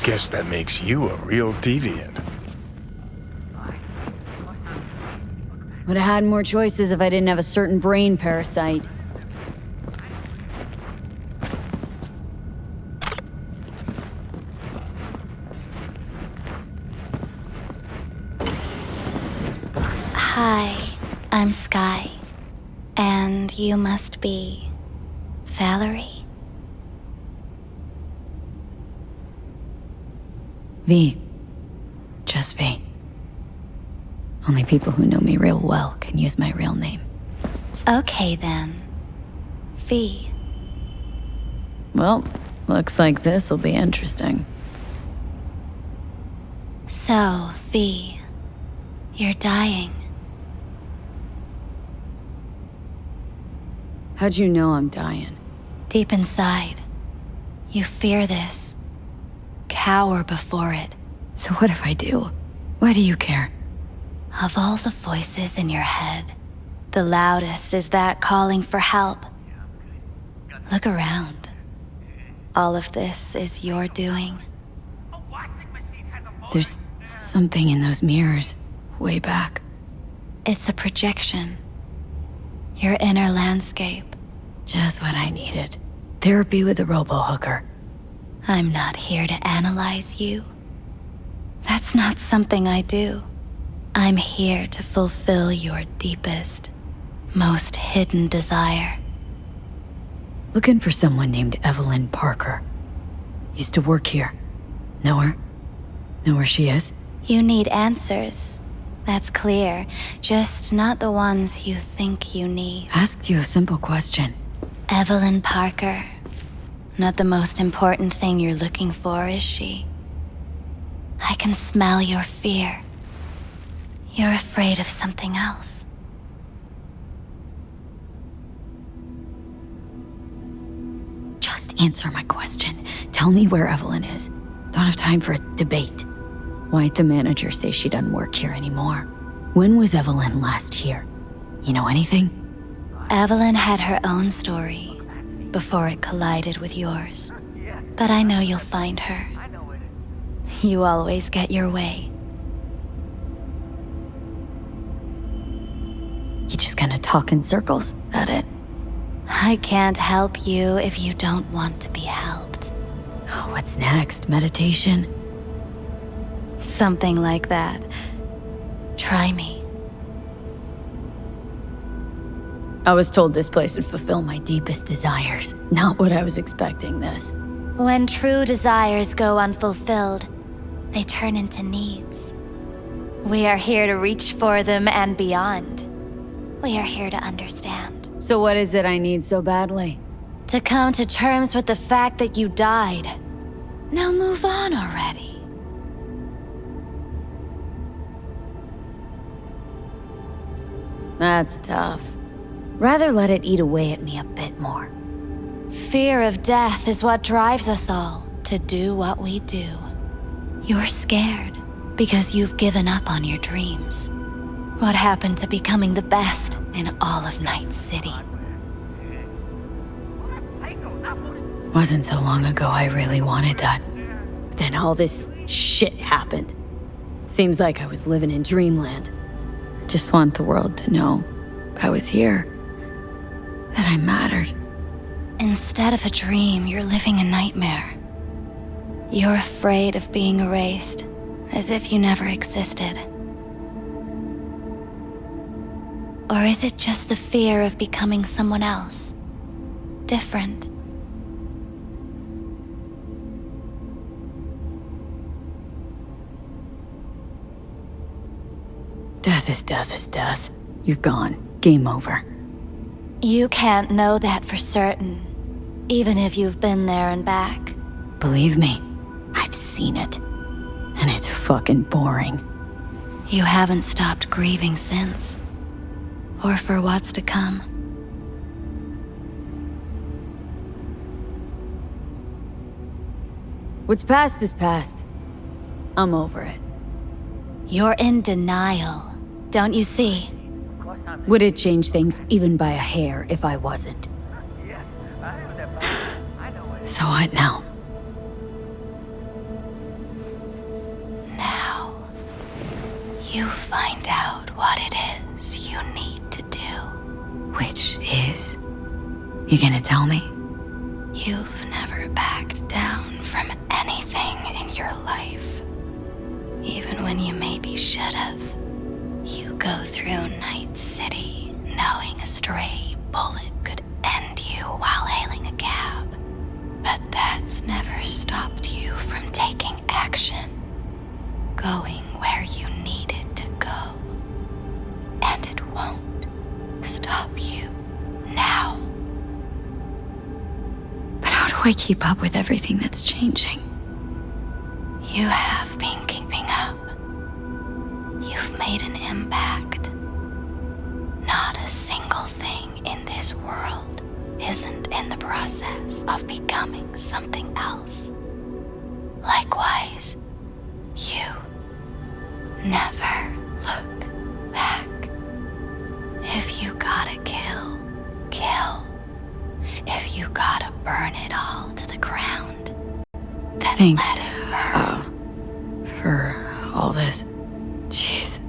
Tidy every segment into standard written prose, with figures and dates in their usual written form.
Guess that makes you a real deviant. Would have had more choices if I didn't have a certain brain parasite. Hi, I'm Sky. And you must be... Valerie? V. Just V. Only people who know me real well can use my real name. Okay then. V. Well, looks like this'll be interesting. So, V. You're dying. How'd you know I'm dying? Deep inside, you fear this. Cower before it. So what if I do? Why do you care? Of all the voices in your head, the loudest is that calling for help. Look around. All of this is your doing. There's something in those mirrors, way back. It's a projection. Your inner landscape. Just what I needed. Therapy with a robo-hooker. I'm not here to analyze you. That's not something I do. I'm here to fulfill your deepest, most hidden desire. Looking for someone named Evelyn Parker. Used to work here. Know her? Know where she is? You need answers. That's clear. Just not the ones you think you need. Asked you a simple question. Evelyn Parker. Not the most important thing you're looking for, is she? I can smell your fear. You're afraid of something else. Just answer my question. Tell me where Evelyn is. Don't have time for a debate. Why'd the manager say she doesn't work here anymore? When was Evelyn last here? You know anything? Evelyn had her own story before it collided with yours. But I know you'll find her. You always get your way. You just gonna talk in circles? That it? I can't help you if you don't want to be helped. Oh, what's next? Meditation? Something like that. Try me. I was told this place would fulfill my deepest desires. Not what I was expecting this. When true desires go unfulfilled, they turn into needs. We are here to reach for them and beyond. We are here to understand. So what is it I need so badly? To come to terms with the fact that you died. Now move on already. That's tough. Rather let it eat away at me a bit more. Fear of death is what drives us all to do what we do. You're scared because you've given up on your dreams. What happened to becoming the best in all of Night City? Wasn't so long ago I really wanted that. But then all this shit happened. Seems like I was living in dreamland. Just want the world to know I was here. That I mattered. Instead of a dream, you're living a nightmare. You're afraid of being erased, as if you never existed. Or is it just the fear of becoming someone else? Different. Death is death is death. You're gone. Game over. You can't know that for certain, even if you've been there and back. Believe me, I've seen it. And it's fucking boring. You haven't stopped grieving since. Or for what's to come. What's past is past. I'm over it. You're in denial, don't you see? Would it change things even by a hair if I wasn't? So what now? you find out what it is you need to do. Which is? You gonna tell me? You've never backed down from anything in your life. Even when you maybe should have. You go through Night City knowing a stray bullet could end you while hailing a cab. But that's never stopped you from taking action. Going where you needed to go. And it won't stop you now. But how do I keep up with everything that's changing? You have been keeping up. You've made an impact. Not a single thing in this world isn't in the process of becoming something else. Likewise, you never look back. If you gotta kill, kill. If you gotta burn it all to the ground, then Thanks, let it burn. for all this. Jeez,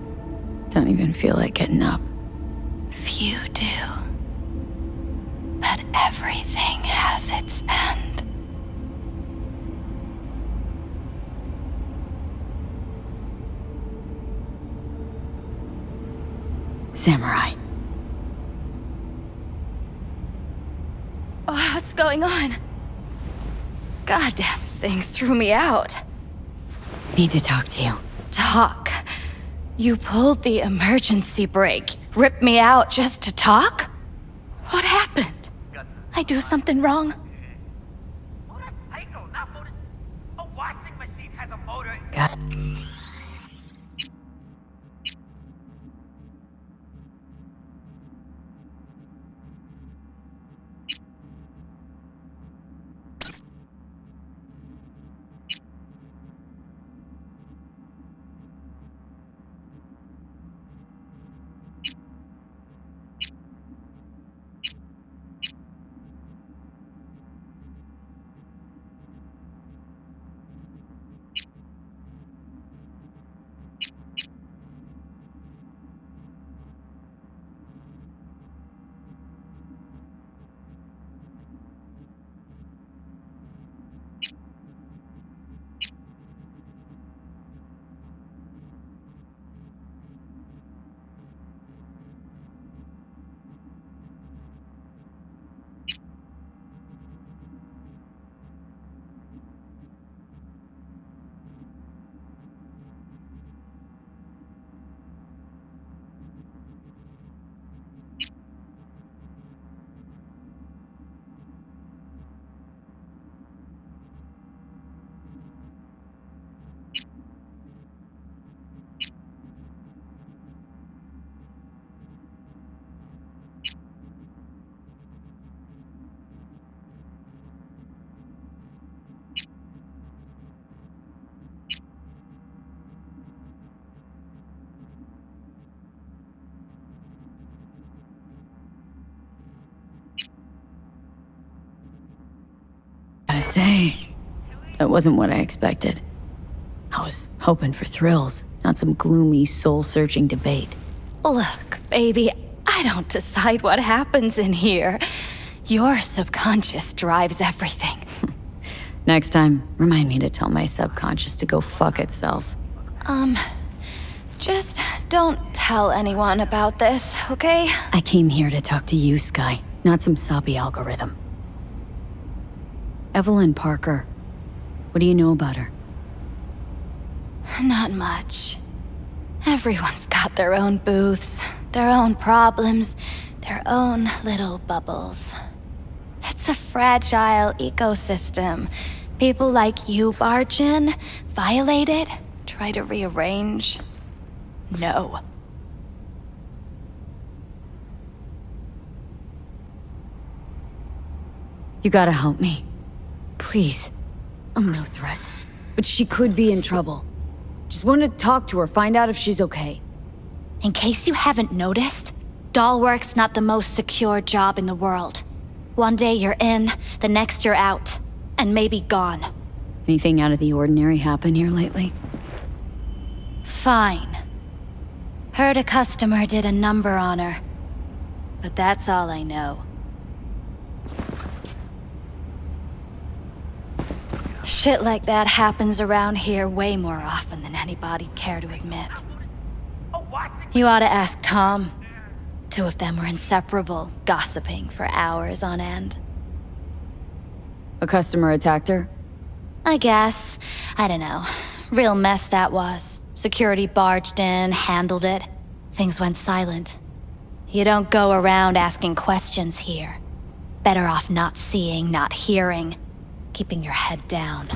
don't even feel like getting up. Few do. But everything has its end. Samurai. Oh, what's going on? Goddamn thing threw me out. Need to talk to you. Talk? You pulled the emergency brake, ripped me out just to talk? What happened? I do something wrong? Motorcycle, not motor. A washing machine has a motor. God. Gotta say, that wasn't what I expected. I was hoping for thrills, not some gloomy, soul-searching debate. Look, baby, I don't decide what happens in here. Your subconscious drives everything. Next time, remind me to tell my subconscious to go fuck itself. Just don't tell anyone about this, okay? I came here to talk to you, Sky, not some soppy algorithm. Evelyn Parker. What do you know about her? Not much. Everyone's got their own booths, their own problems, their own little bubbles. It's a fragile ecosystem. People like you barge in, violate it, try to rearrange. No. You gotta help me. Please. I'm no threat. But she could be in trouble. Just want to talk to her, find out if she's okay. In case you haven't noticed, doll work's not the most secure job in the world. One day you're in, the next you're out, and maybe gone. Anything out of the ordinary happen here lately? Fine. Heard a customer did a number on her. But that's all I know. Shit like that happens around here way more often than anybody'd care to admit. You ought to ask Tom. Two of them were inseparable, gossiping for hours on end. A customer attacked her? I guess. I don't know. Real mess that was. Security barged in, handled it. Things went silent. You don't go around asking questions here. Better off not seeing, not hearing. Keeping your head down.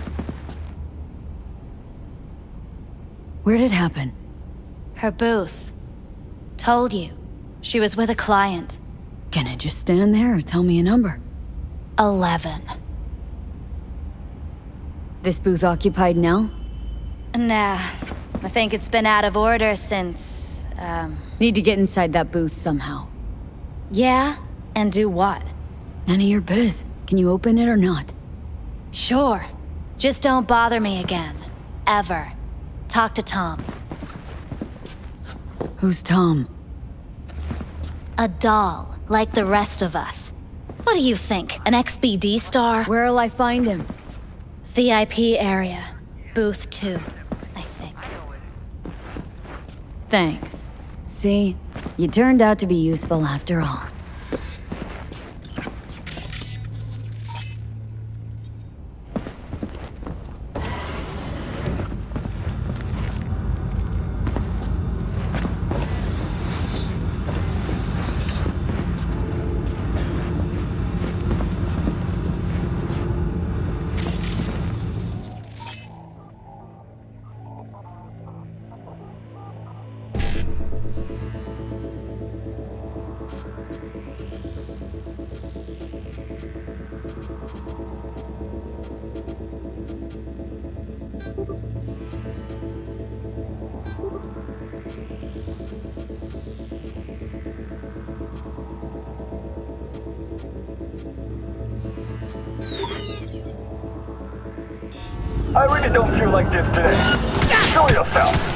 Where'd it happen? Her booth. Told you. She was with a client. Can I just stand there or tell me a number? 11. This booth occupied now? Nah. I think it's been out of order since, Need to get inside that booth somehow. Yeah? And do what? None of your biz. Can you open it or not? Sure. Just don't bother me again. Ever. Talk to Tom. Who's Tom? A doll, like the rest of us. What do you think, an XBD star? Where'll I find him? VIP area. Booth 2, I think. Thanks. See? You turned out to be useful after all. I really don't feel like this today. Show yourself!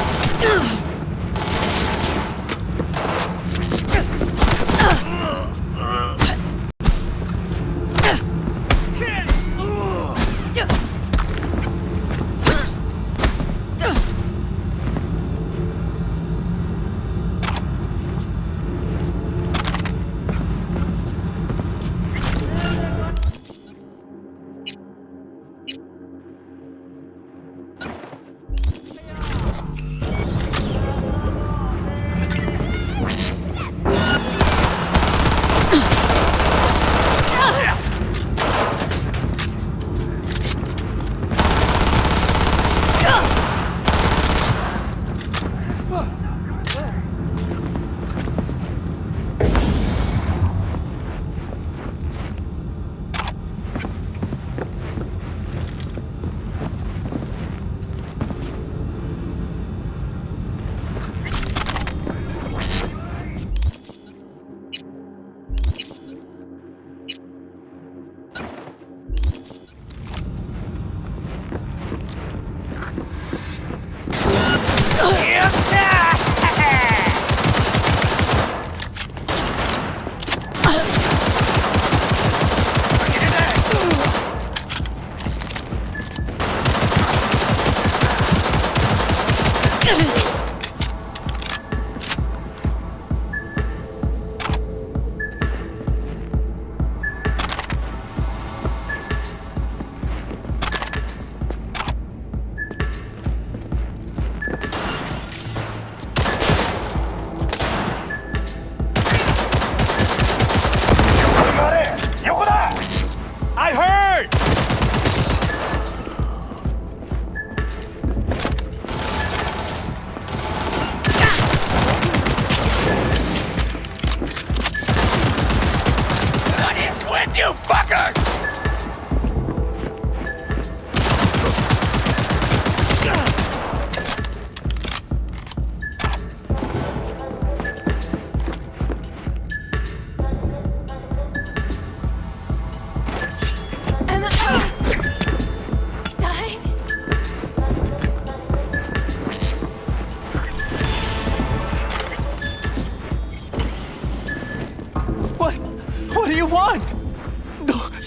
you want?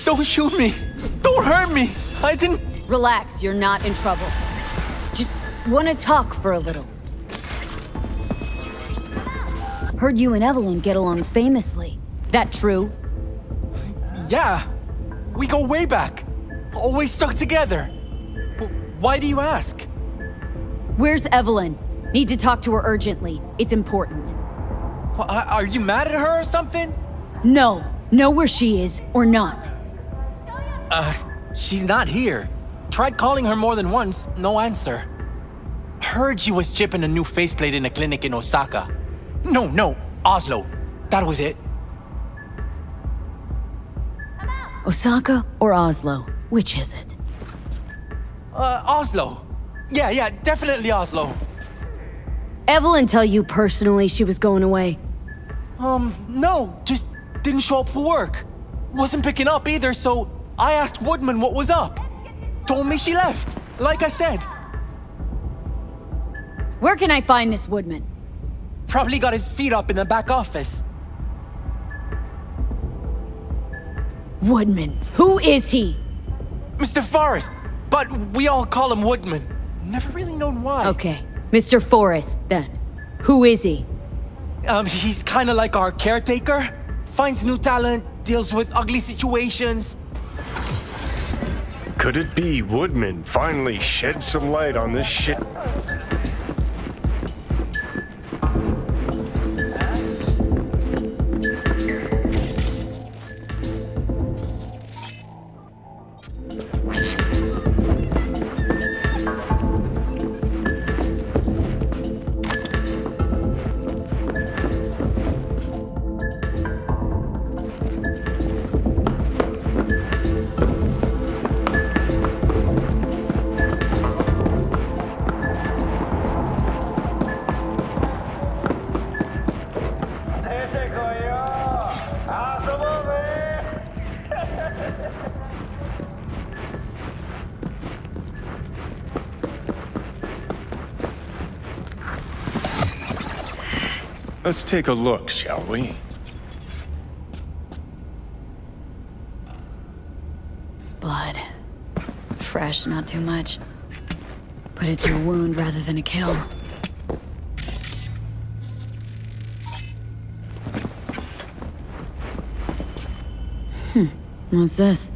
Don't shoot me. Don't hurt me. I didn't... Relax, you're not in trouble. Just want to talk for a little. Heard you and Evelyn get along famously. That true? Yeah. We go way back. Always stuck together. Why do you ask? Where's Evelyn? Need to talk to her urgently. It's important. Are you mad at her or something? No. Know where she is, or not. She's not here. Tried calling her more than once, no answer. Heard she was chipping a new faceplate in a clinic in Osaka. No, Oslo. That was it. Osaka or Oslo? Which is it? Oslo. Yeah, definitely Oslo. Evelyn tell you personally she was going away? No, just didn't show up for work. Wasn't picking up either, so I asked Woodman what was up. Told me she left, like I said. Where can I find this Woodman? Probably got his feet up in the back office. Woodman. Who is he? Mr. Forrest, but we all call him Woodman. Never really known why. Okay, Mr. Forrest, then. Who is he? He's kinda like our caretaker. Finds new talent, deals with ugly situations. Could it be Woodman finally shed some light on this shit? Let's take a look, shall we? Blood. Fresh, not too much. Put it to a wound rather than a kill. What's this?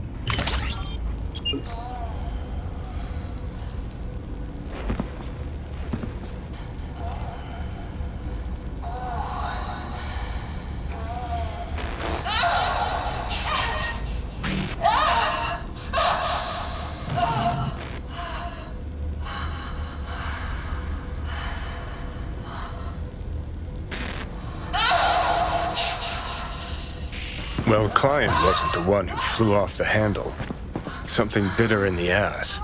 Well, Klein wasn't the one who flew off the handle. Something bit her in the ass.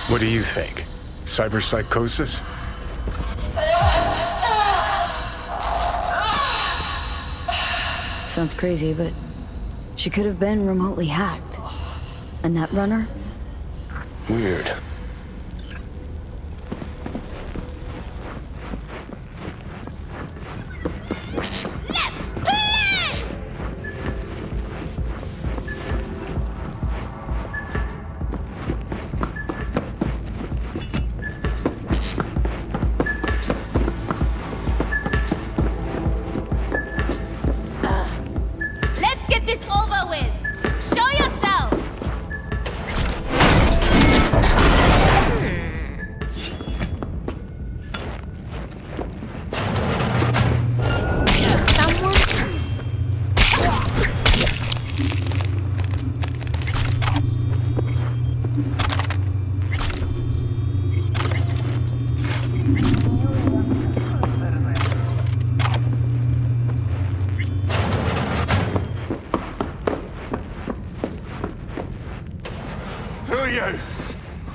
What do you think? Cyberpsychosis? Sounds crazy, but she could have been remotely hacked. And that runner? Weird.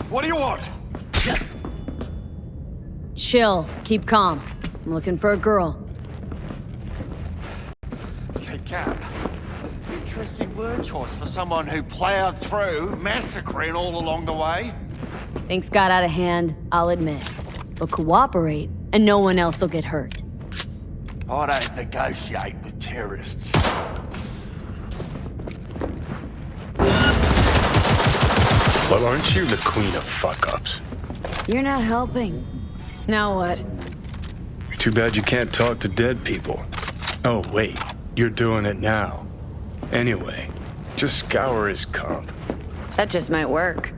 What do you want? Chill. Keep calm. I'm looking for a girl. word choice for someone who plowed through, massacring all along the way. Things got out of hand, I'll admit. But cooperate, and no one else will get hurt. I don't negotiate with terrorists. Well, aren't you the queen of fuck-ups? You're not helping. Now what? Too bad you can't talk to dead people. Oh, wait. You're doing it now. Anyway, just scour his comp. That just might work.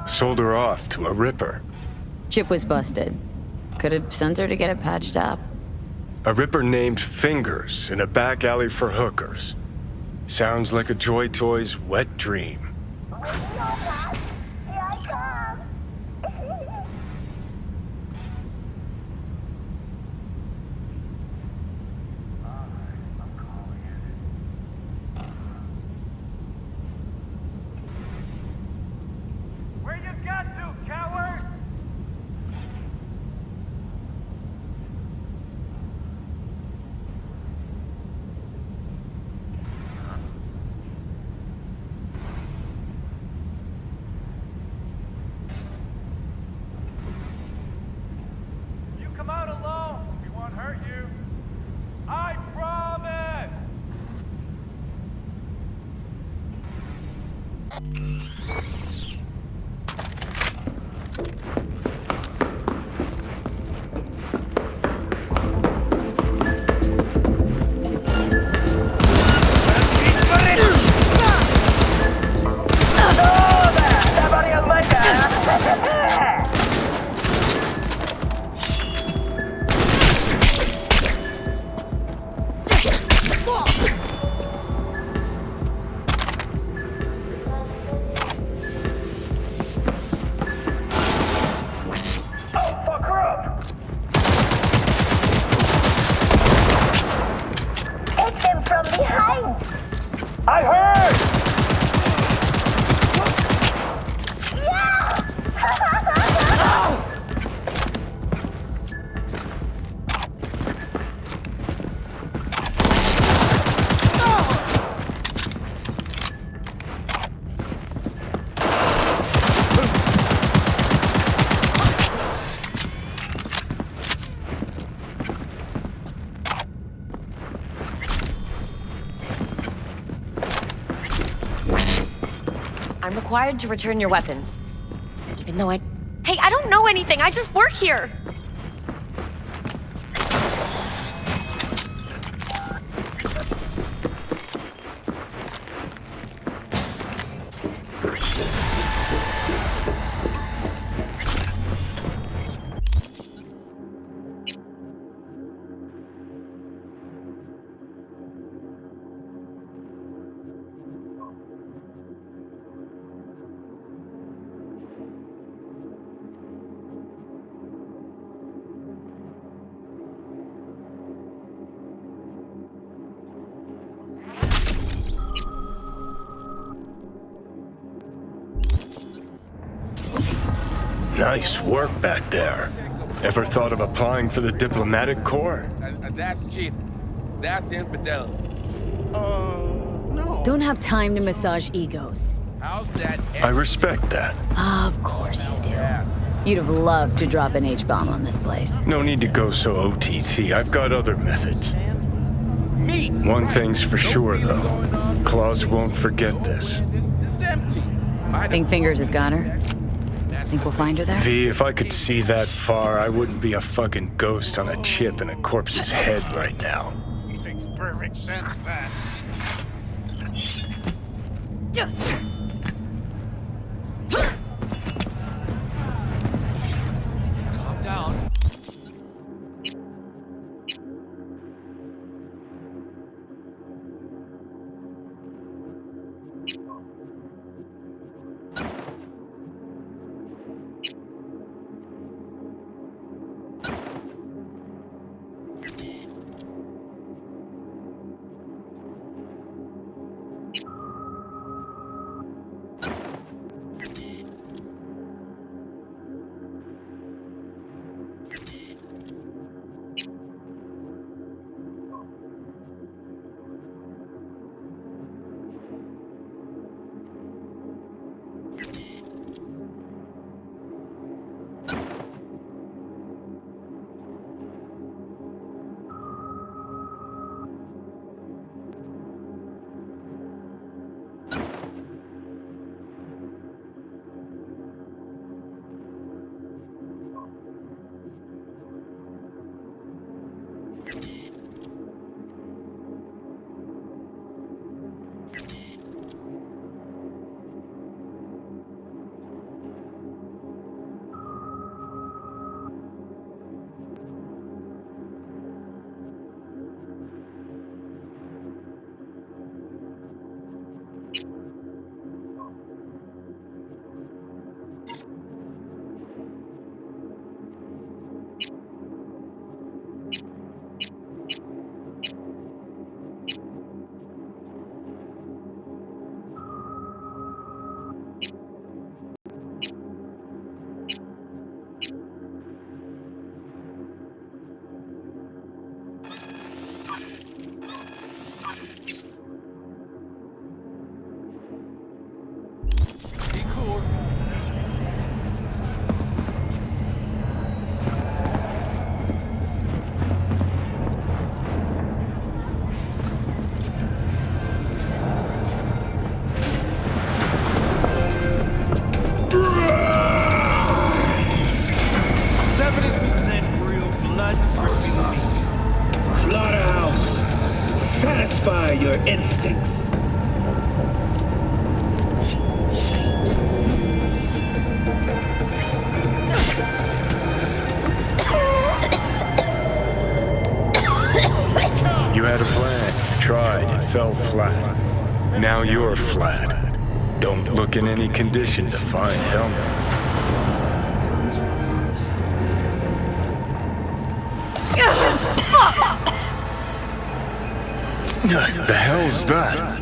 Sold her off to a ripper. Chip was busted. Could have sent her to get it patched up. A ripper named Fingers in a back alley for hookers. Sounds like a Joy Toy's wet dream. Where you got to, coward? You come out alone. We won't hurt you. I promise. Fuck her up. Hit them from behind! I heard. I'm required to return your weapons. Even though I... Hey, I don't know anything. I just work here. Nice work back there. Ever thought of applying for the diplomatic corps? That's cheap. That's infidel. No. Don't have time to massage egos. How's that? I respect that. Of course you do. You'd have loved to drop an H-bomb on this place. No need to go so OTT. I've got other methods. Meat. One thing's for sure, though. Claus won't forget this. It's empty. Think Fingers has got her? Think we'll find her there? V, if I could see that far, I wouldn't be a fucking ghost on a chip in a corpse's head right now. Makes perfect sense, that. Calm down. instincts. You had a plan, tried, it fell flat. Now you're flat. Don't look in any condition to find helmet. The hell's that?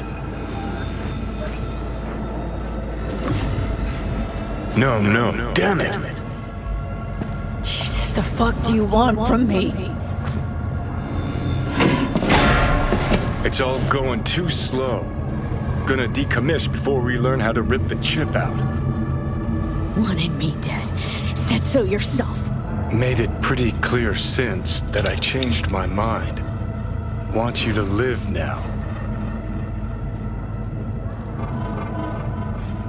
No, damn it. Jesus, the fuck do you want from me? It's all going too slow. Gonna decommission before we learn how to rip the chip out. Wanted me dead. Said so yourself. Made it pretty clear since that I changed my mind. Want you to live now.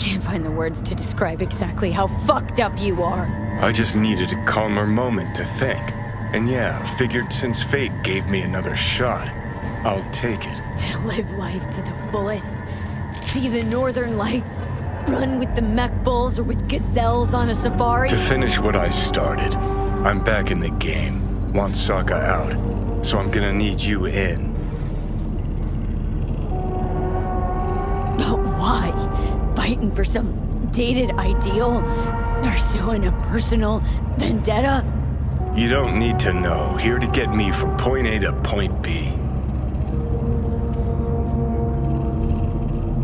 Can't find the words to describe exactly how fucked up you are. I just needed a calmer moment to think. And yeah, figured since fate gave me another shot, I'll take it. To live life to the fullest. See the northern lights. Run with the mech bulls or with gazelles on a safari. To finish what I started, I'm back in the game. Want Sokka out, so I'm gonna need you in. But why? Fighting for some dated ideal? Pursuing a personal vendetta? You don't need to know. Here to get me from point A to point B.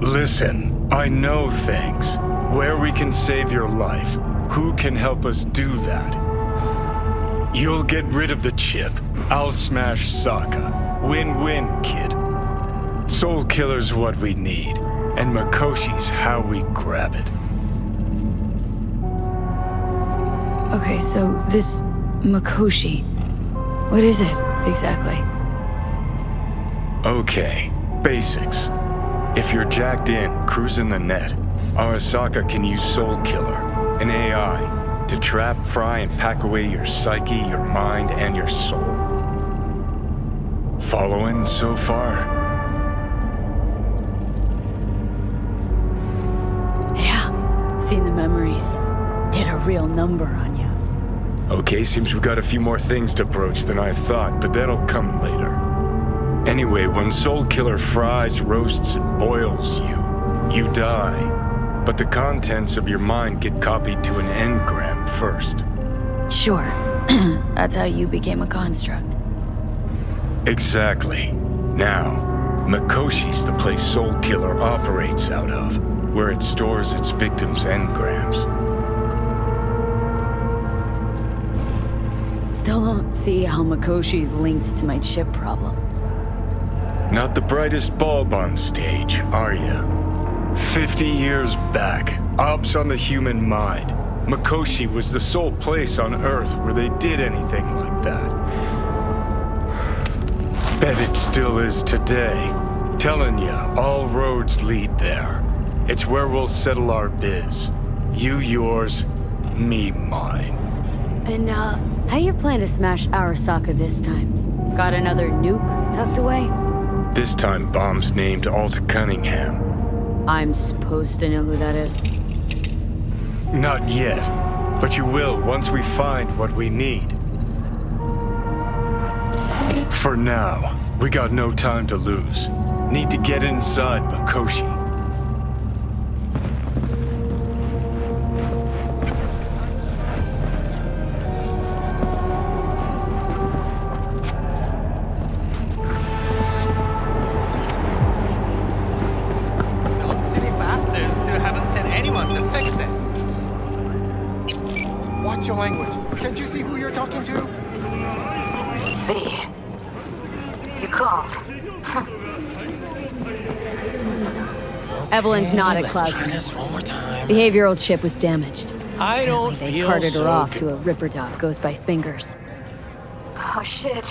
Listen, I know things. Where we can save your life. Who can help us do that? You'll get rid of the chip. I'll smash Sokka. Win-win, kid. Soul Killer's what we need, and Mikoshi's how we grab it. Okay, so this Mikoshi, what is it exactly? Okay, basics. If you're jacked in, cruising the net, Arasaka can use Soul Killer, an AI, to trap, fry, and pack away your psyche, your mind, and your soul. Following so far? Yeah, seen the memories. Did a real number on you. Okay, seems we've got a few more things to broach than I thought, but that'll come later. Anyway, when Soul Killer fries, roasts, and boils you, you die. But the contents of your mind get copied to an engram first. Sure. That's how you became a construct. Exactly. Now, Mikoshi's the place Soul Killer operates out of, where it stores its victims' engrams. Still don't see how Mikoshi's linked to my chip problem. Not the brightest bulb on stage, are you? 50 years back, ops on the human mind. Mikoshi was the sole place on Earth where they did anything like that. Bet it still is today. Telling ya, all roads lead there. It's where we'll settle our biz. You yours, me mine. And, how you plan to smash Arasaka this time? Got another nuke tucked away? This time bomb's named Alt Cunningham. I'm supposed to know who that is. Not yet, but you will once we find what we need. For now, we got no time to lose. Need to get inside Mikoshi. Watch your language. Can't you see who you're talking to? V. You called. Evelyn's not at Cloud. Behavioral chip was damaged. I don't They feel carted her so off good. to a Ripper Dog goes by fingers. Oh, shit.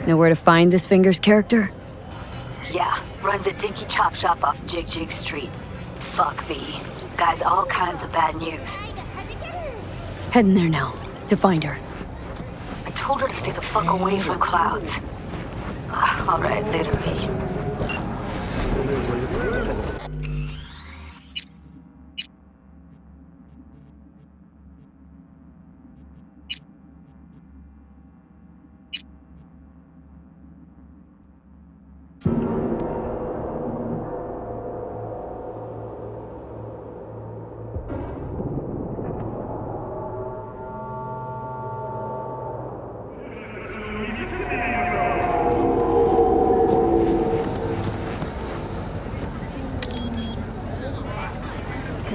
Know where to find this Fingers character? Yeah, runs a dinky chop shop off Jig Jig Street. Fuck V. Guy's all kinds of bad news. Heading there now, to find her. I told her to stay the fuck away from Clouds. Alright, later, V.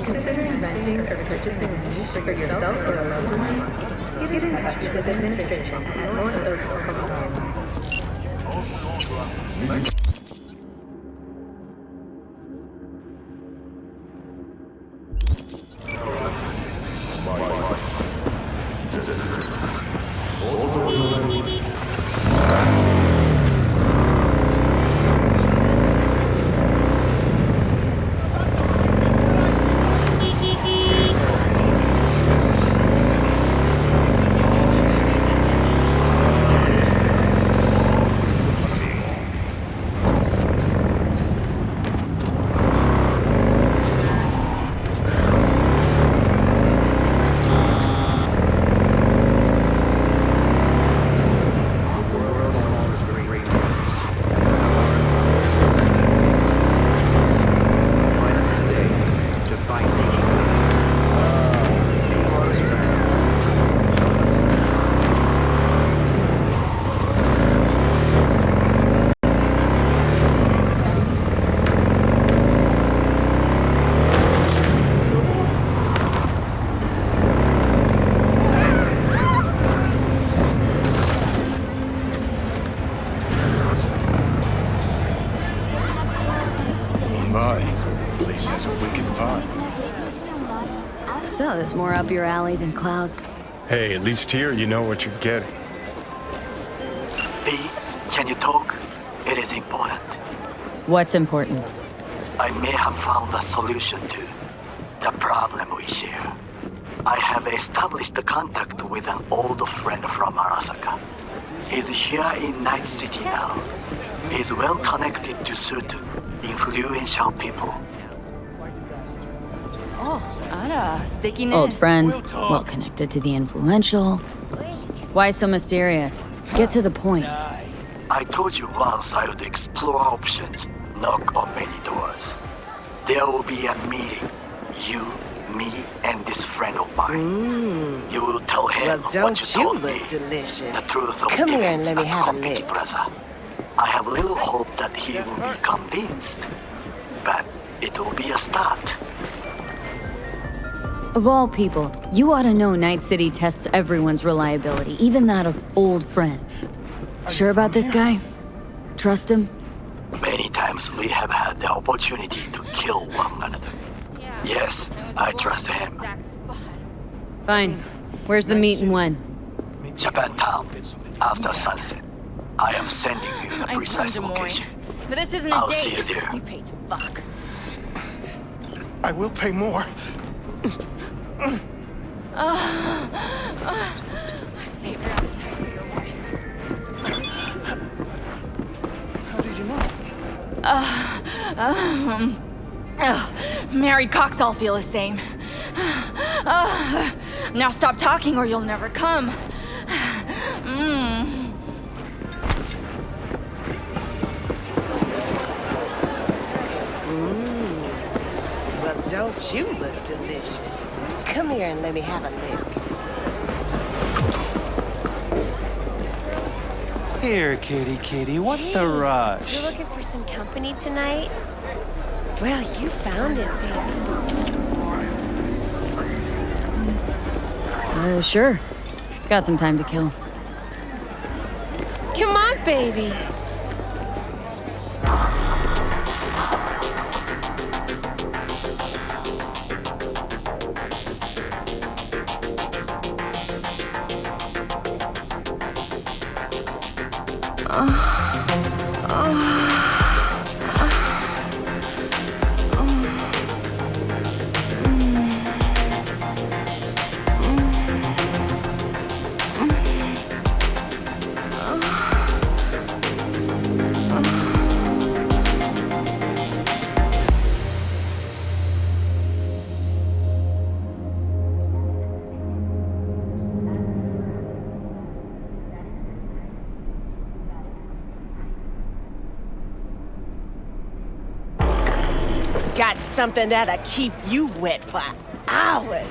Consider inventing or purchasing a niche for yourself or a loved one. Get in touch with administration at North Oak. So, there's more up your alley than clouds. Hey, at least here you know what you're getting. V, can you talk? It is important. What's important? I may have found a solution to the problem we share. I have established a contact with an old friend from Arasaka. He's here in Night City now. He's well connected to certain influential people. Old friend, well connected to the influential. Why so mysterious? Get to the point. I told you once I would explore options, knock on many doors. There will be a meeting. You, me, and this friend of mine. You will tell him what you told me. The truth of events at Company Plaza. I have little hope that he will be convinced, but it will be a start. Of all people, you ought to know Night City tests everyone's reliability, even that of old friends. Sure about this guy? Trust him? Many times we have had the opportunity to kill one another. Yes, I trust him. Fine. Where's the meet and when? Japantown, after sunset. I am sending you the precise location. But this isn't a I'll date. see you there. You paid to fuck. I will pay more. Save your appetite for your wife. How did you know? Married cocks all feel the same. Now stop talking or you'll never come. Well, don't you look delicious? Come here and let me have a lick. Here, kitty, what's the rush? You're looking for some company tonight? Well, you found it, baby. Sure. Got some time to kill. Come on, baby. got something that'll keep you wet for hours.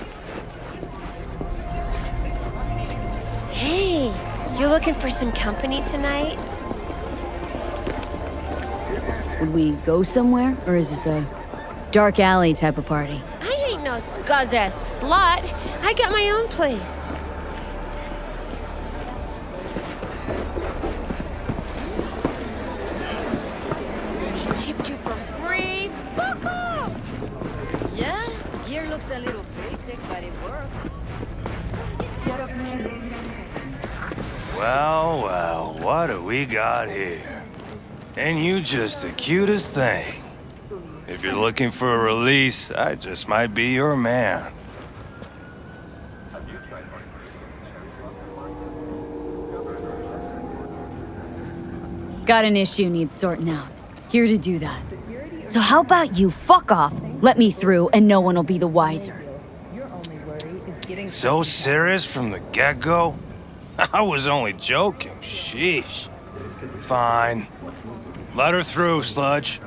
Hey, you looking for some company tonight? Would we go somewhere, or is this a dark alley type of party? I ain't no scuzz-ass slut. I got my own place. He chipped you for free? Fuck off! Yeah, gear looks a little basic, but it works. Well, well, what do we got here? And you just the cutest thing. If you're looking for a release, I just might be your man. Got an issue needs sorting out. Here to do that. So how about you fuck off, let me through, and no one will be the wiser. So serious from the get-go? I was only joking, sheesh. Fine. Let her through, Sludge.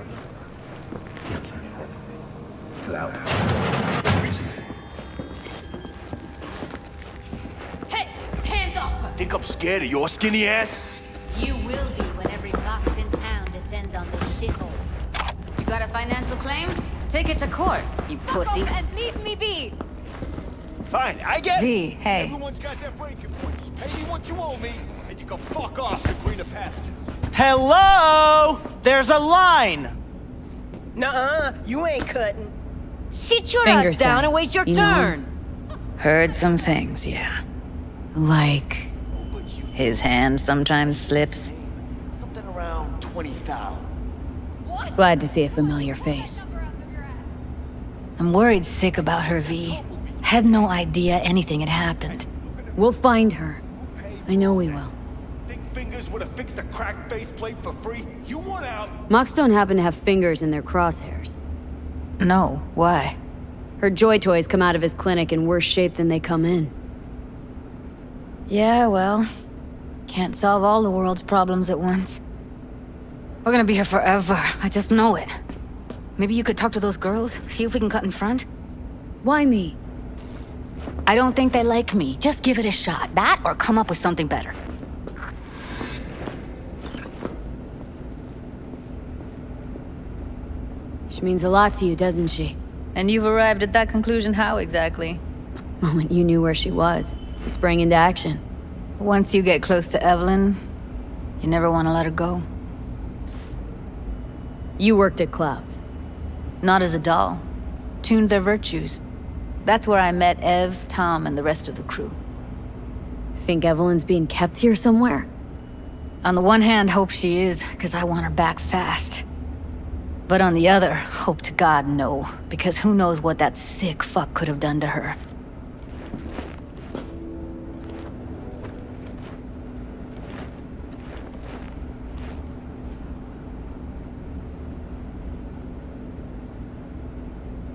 Hey, hands off her! Think I'm scared of your skinny ass? You will be when every box in town descends on this shithole. You got a financial claim? Take it to court, you pussy. Fuck off and leave me be! Fine, I get V, hey. Everyone's got their breaking points. Pay me what you owe me, and you can fuck off to greener pastures. Hello? There's a line! Nuh-uh, you ain't cutting. Sit your Fingers ass down down. and wait your You know turn. Heard some things, yeah. Like... His hand sometimes slips. Something around 20,000. Glad to see a familiar face. I'm worried sick about her, V. Had no idea anything had happened. We'll find her. I know we will. Think fingers would have fixed a cracked faceplate for free? You want out? Mocs don't happen to have fingers in their crosshairs. No, why? Her joy toys come out of his clinic in worse shape than they come in. Yeah, well, can't solve all the world's problems at once. We're gonna be here forever, I just know it. Maybe you could talk to those girls, see if we can cut in front? Why me? I don't think they like me. Just give it a shot. That or come up with something better. She means a lot to you, doesn't she? And you've arrived at that conclusion how exactly? Moment you knew where she was, you sprang into action. Once you get close to Evelyn, you never want to let her go. You worked at Clouds. Not as a doll. Tuned their virtues. That's where I met Ev, Tom, and the rest of the crew. Think Evelyn's being kept here somewhere? On the one hand, hope she is, because I want her back fast. But on the other, hope to God no, because who knows what that sick fuck could have done to her.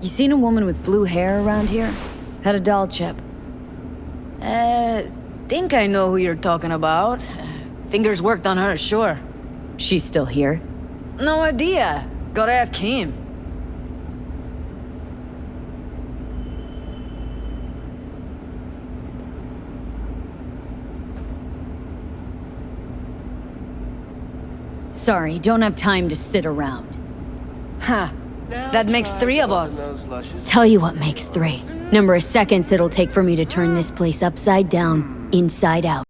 You seen a woman with blue hair around here? Had a doll chip. Think I know who you're talking about. Fingers worked on her, sure. She's still here? No idea. Gotta ask him. Sorry, don't have time to sit around. Huh. That makes 3 of us. Tell you what makes 3. Number of seconds it'll take for me to turn this place upside down, inside out.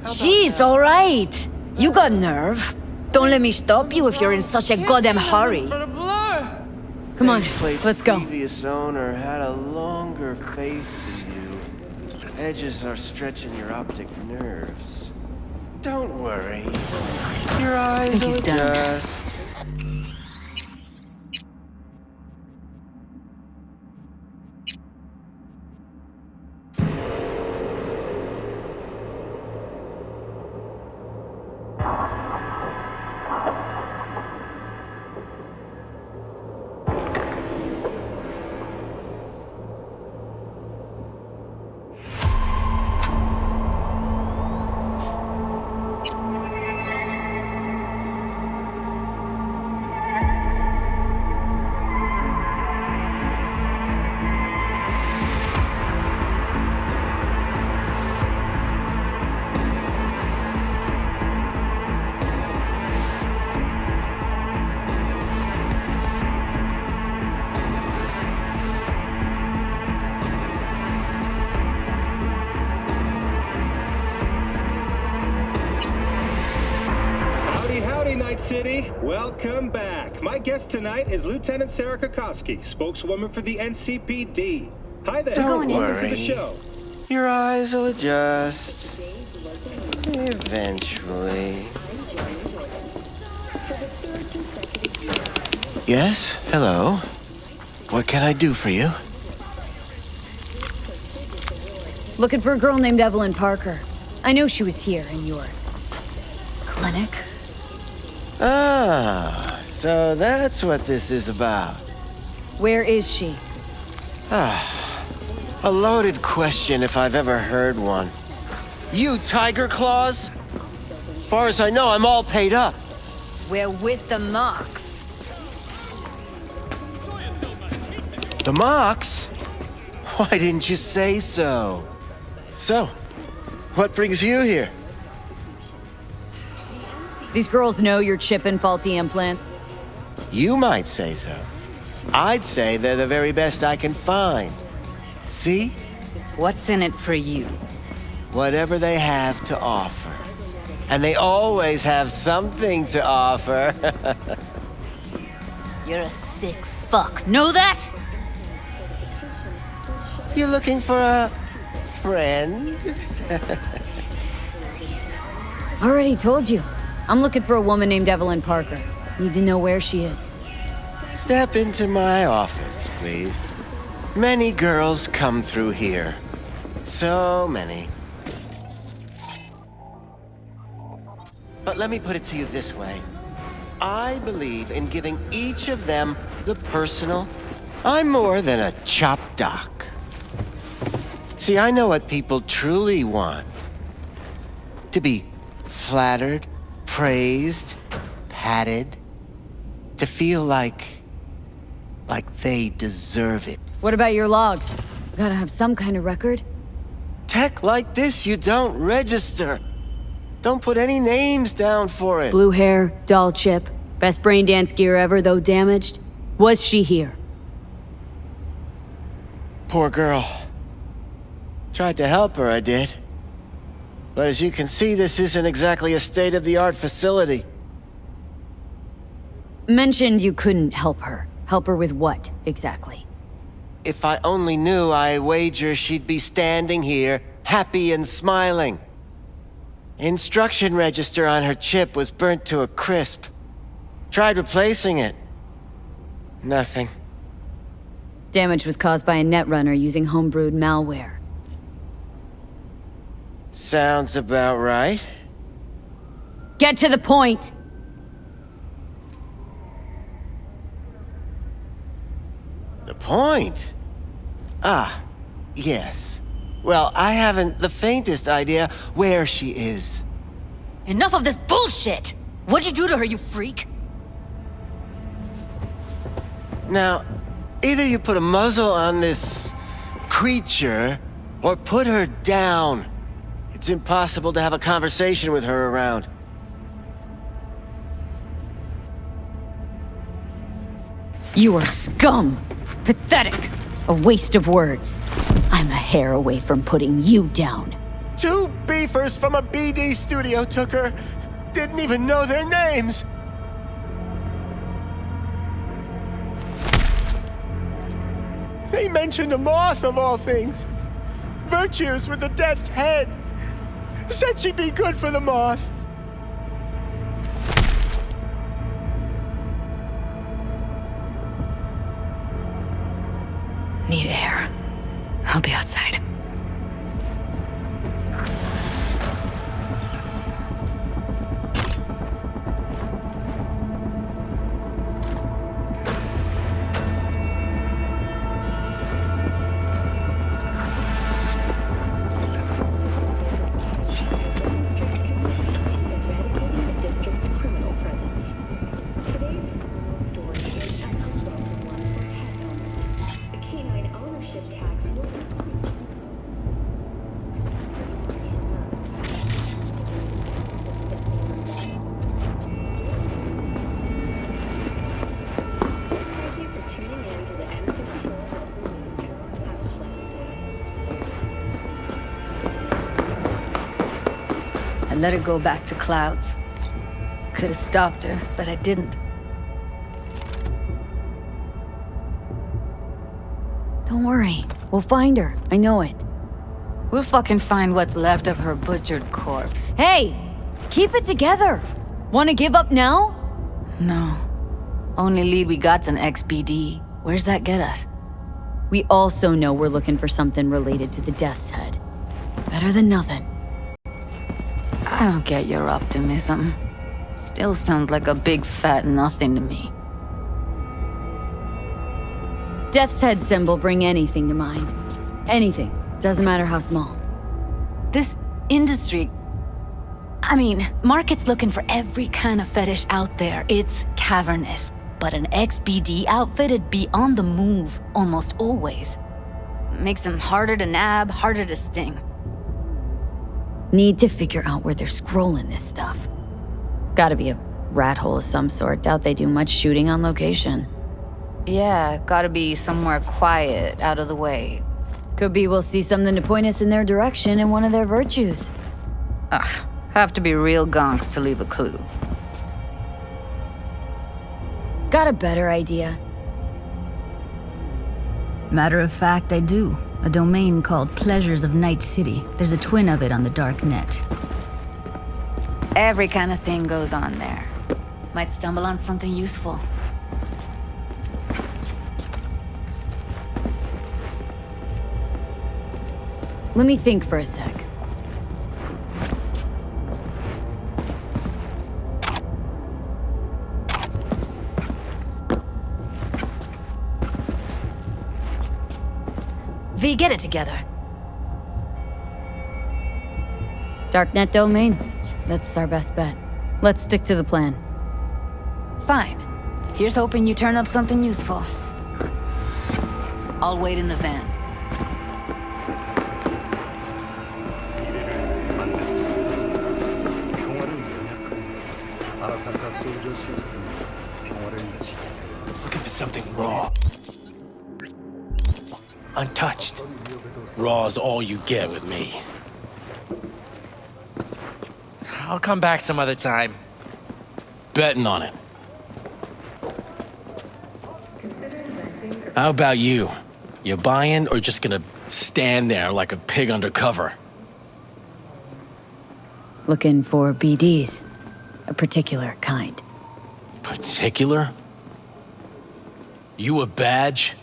Jeez, alright. You got nerve. Don't let me stop you if you're in such a goddamn hurry. Come on, let's go. The previous owner had a longer face than you. Edges are stretching your optic nerves. Don't worry. Your eyes will adjust. City, welcome back. My guest tonight is Lieutenant Sarah Kokoski, spokeswoman for the NCPD. Hi there. Don't Welcome worry. to the show. Your eyes will adjust. Eventually. Yes? Hello? What can I do for you? Looking for a girl named Evelyn Parker. I know she was here in your clinic. Ah, so that's what this is about. Where is she? A loaded question if I've ever heard one. You Tiger Claws? Far as I know, I'm all paid up. We're with the Mox. The Mox? Why didn't you say so? So, what brings you here? These girls know you're chipping faulty implants. You might say so. I'd say they're the very best I can find. See? What's in it for you? Whatever they have to offer. And they always have something to offer. You're a sick fuck. Know that? You looking for a friend? Already told you. I'm looking for a woman named Evelyn Parker. Need to know where she is. Step into my office, please. Many girls come through here. So many. But let me put it to you this way. I believe in giving each of them the personal. I'm more than a chop doc. See, I know what people truly want. To be flattered, praised, patted. To feel like they deserve it. What about your logs? Gotta have some kind of record? Tech like this, you don't register. Don't put any names down for it. Blue hair, doll chip, best brain dance gear ever, though damaged. Was she here? Poor girl. Tried to help her, I did. But as you can see, this isn't exactly a state-of-the-art facility. Mentioned you couldn't help her. Help her with what, exactly? If I only knew, I wager she'd be standing here, happy and smiling. Instruction register on her chip was burnt to a crisp. Tried replacing it. Nothing. Damage was caused by a netrunner using homebrewed malware. Sounds about right. Get to the point! The point? Ah, yes. Well, I haven't the faintest idea where she is. Enough of this bullshit! What'd you do to her, you freak? Now, either you put a muzzle on this creature, or put her down. It's impossible to have a conversation with her around. You are scum! Pathetic! A waste of words. I'm a hair away from putting you down. 2 beefers from a BD studio took her. Didn't even know their names. They mentioned a moth of all things. Virtues with the death's head. Said she'd be good for the moth. Need air. I'll be outside. I let her go back to Clouds. Could have stopped her, but I didn't. Don't worry. We'll find her. I know it. We'll fucking find what's left of her butchered corpse. Hey! Keep it together! Wanna give up now? No. Only lead we got's an XBD. Where's that get us? We also know we're looking for something related to the Death's Head. Better than nothing. I don't get your optimism. Still sounds like a big fat nothing to me. Death's Head symbol bring anything to mind. Anything. Doesn't matter how small. This industry... I mean, market's looking for every kind of fetish out there. It's cavernous. But an XBD outfit'd be on the move, almost always. Makes them harder to nab, harder to sting. Need to figure out where they're scrolling this stuff. Gotta be a rat hole of some sort. Doubt they do much shooting on location. Yeah, gotta be somewhere quiet, out of the way. Could be we'll see something to point us in their direction in one of their virtues. Ugh, have to be real gonks to leave a clue. Got a better idea? Matter of fact, I do. A domain called Pleasures of Night City. There's a twin of it on the dark net. Every kind of thing goes on there. Might stumble on something useful. Let me think for a sec. V, get it together. Darknet domain. That's our best bet. Let's stick to the plan. Fine. Here's hoping you turn up something useful. I'll wait in the van. Looking for something raw. Untouched. Raw's all you get with me. I'll come back some other time. Betting on it. How about you? You buying or just gonna stand there like a pig undercover? Looking for BDs. A particular kind. Particular? You a badge?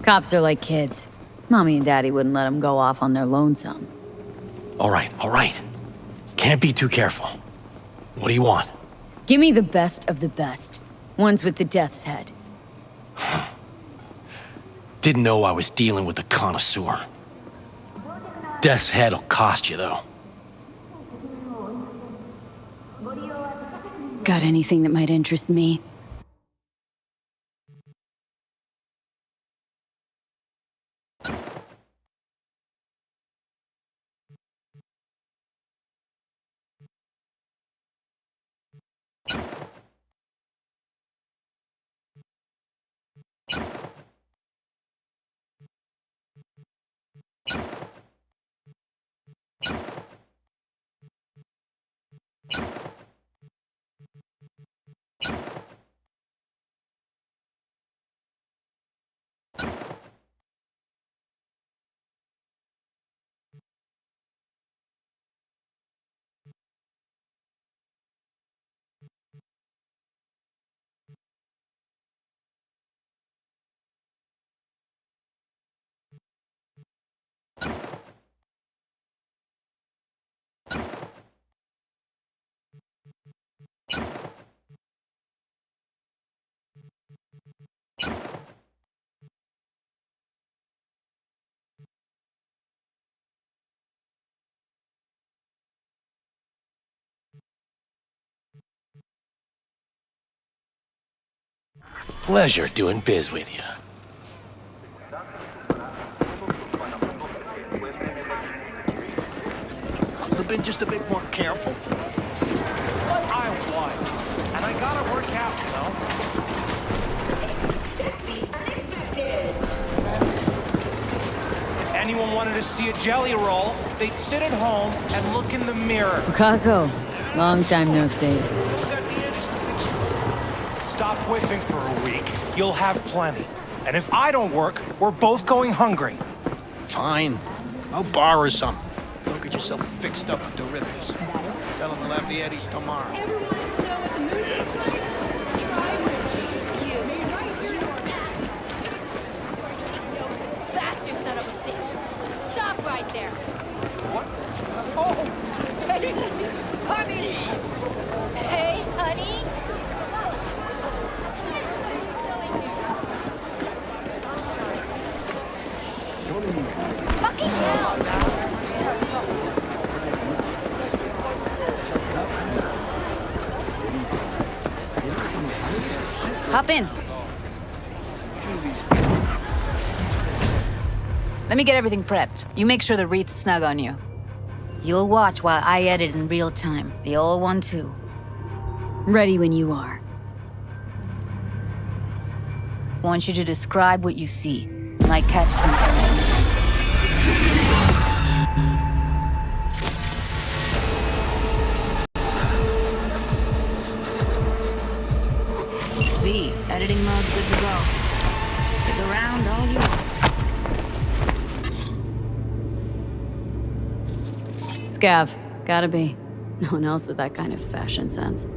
Cops are like kids. Mommy and Daddy wouldn't let them go off on their lonesome. All right. Can't be too careful. What do you want? Give me the best of the best. Ones with the Death's Head. Didn't know I was dealing with a connoisseur. Death's Head'll cost you, though. Got anything that might interest me? Pleasure doing biz with you. Could have been just a bit more careful. What I was. And I gotta work out, you know? If anyone wanted to see a jelly roll, they'd sit at home and look in the mirror. Kako, long time no see. Stop whiffing for a week. You'll have plenty. And if I don't work, we're both going hungry. Fine. I'll borrow some. Go get yourself fixed up with the ribbons. Tell them we'll have the Eddies tomorrow. Stop right there. What? Oh! Hey! Honey! Hey, honey. Fucking hell! Hop in. Let me get everything prepped. You make sure the wreath's snug on you. You'll watch while I edit in real time. The old one, too. Ready when you are. Want you to describe what you see. Might catch some. V, editing mode's good to go. It's around all you want. Scav, gotta be. No one else with that kind of fashion sense.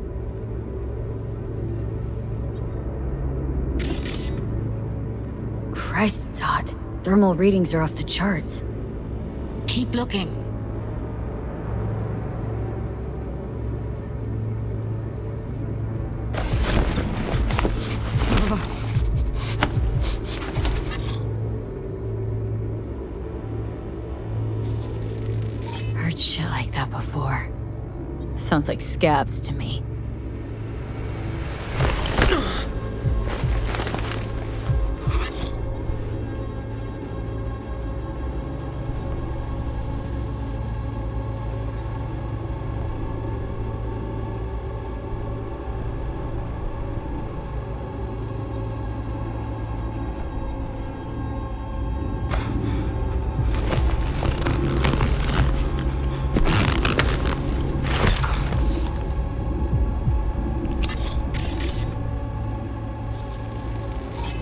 Christ, it's hot. Thermal readings are off the charts. Keep looking. Heard shit like that before. Sounds like scabs to me.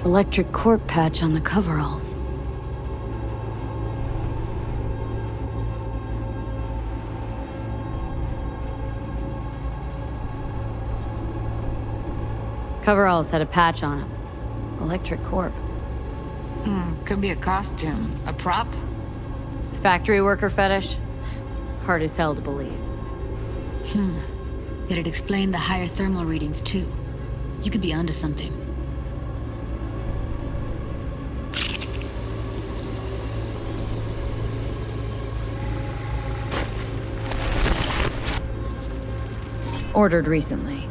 Electric corp patch on the coveralls. Coveralls had a patch on them. Electric corp. Could be a costume. A prop? Factory worker fetish? Hard as hell to believe. It'd explain the higher thermal readings, too. You could be onto something. Ordered recently.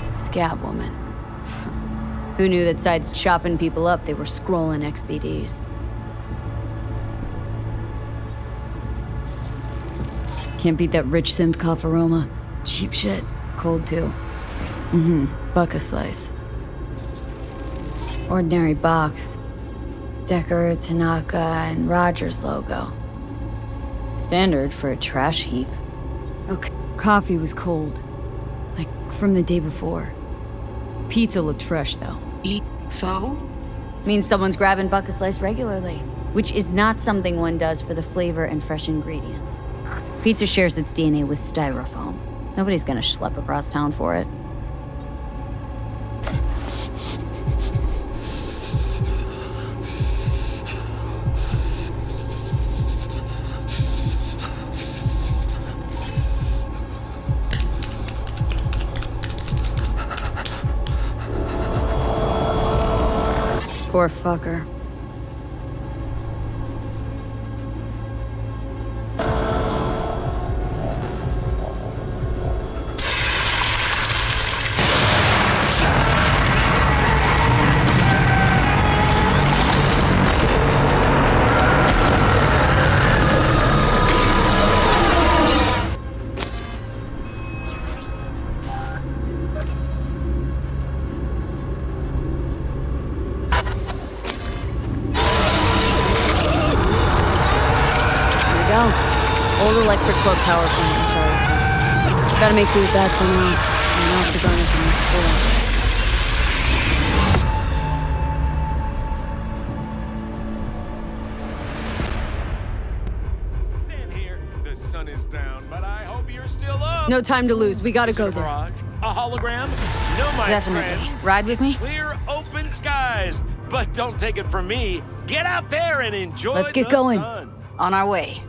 Scab woman. Who knew that besides chopping people up, they were scrolling XBDs? Can't beat that rich synth cough aroma. Cheap shit. Cold too. Buck a slice. Ordinary box. Decker, Tanaka, and Rogers logo. Standard for a trash heap. Okay. Coffee was cold. Like from the day before. Pizza looked fresh, though. So? Means someone's grabbing buck a slice regularly, which is not something one does for the flavor and fresh ingredients. Pizza shares its DNA with styrofoam. Nobody's gonna schlep across town for it. Poor fucker. old electric boat power plant in charge. Gotta make do with that for now. I'm off to garnish in this school. No time to lose. We gotta go there. A hologram? No, my Definitely. friends. Ride with me? Clear open skies. But don't take it from me. Get out there and enjoy Let's get the going. sun. On our way.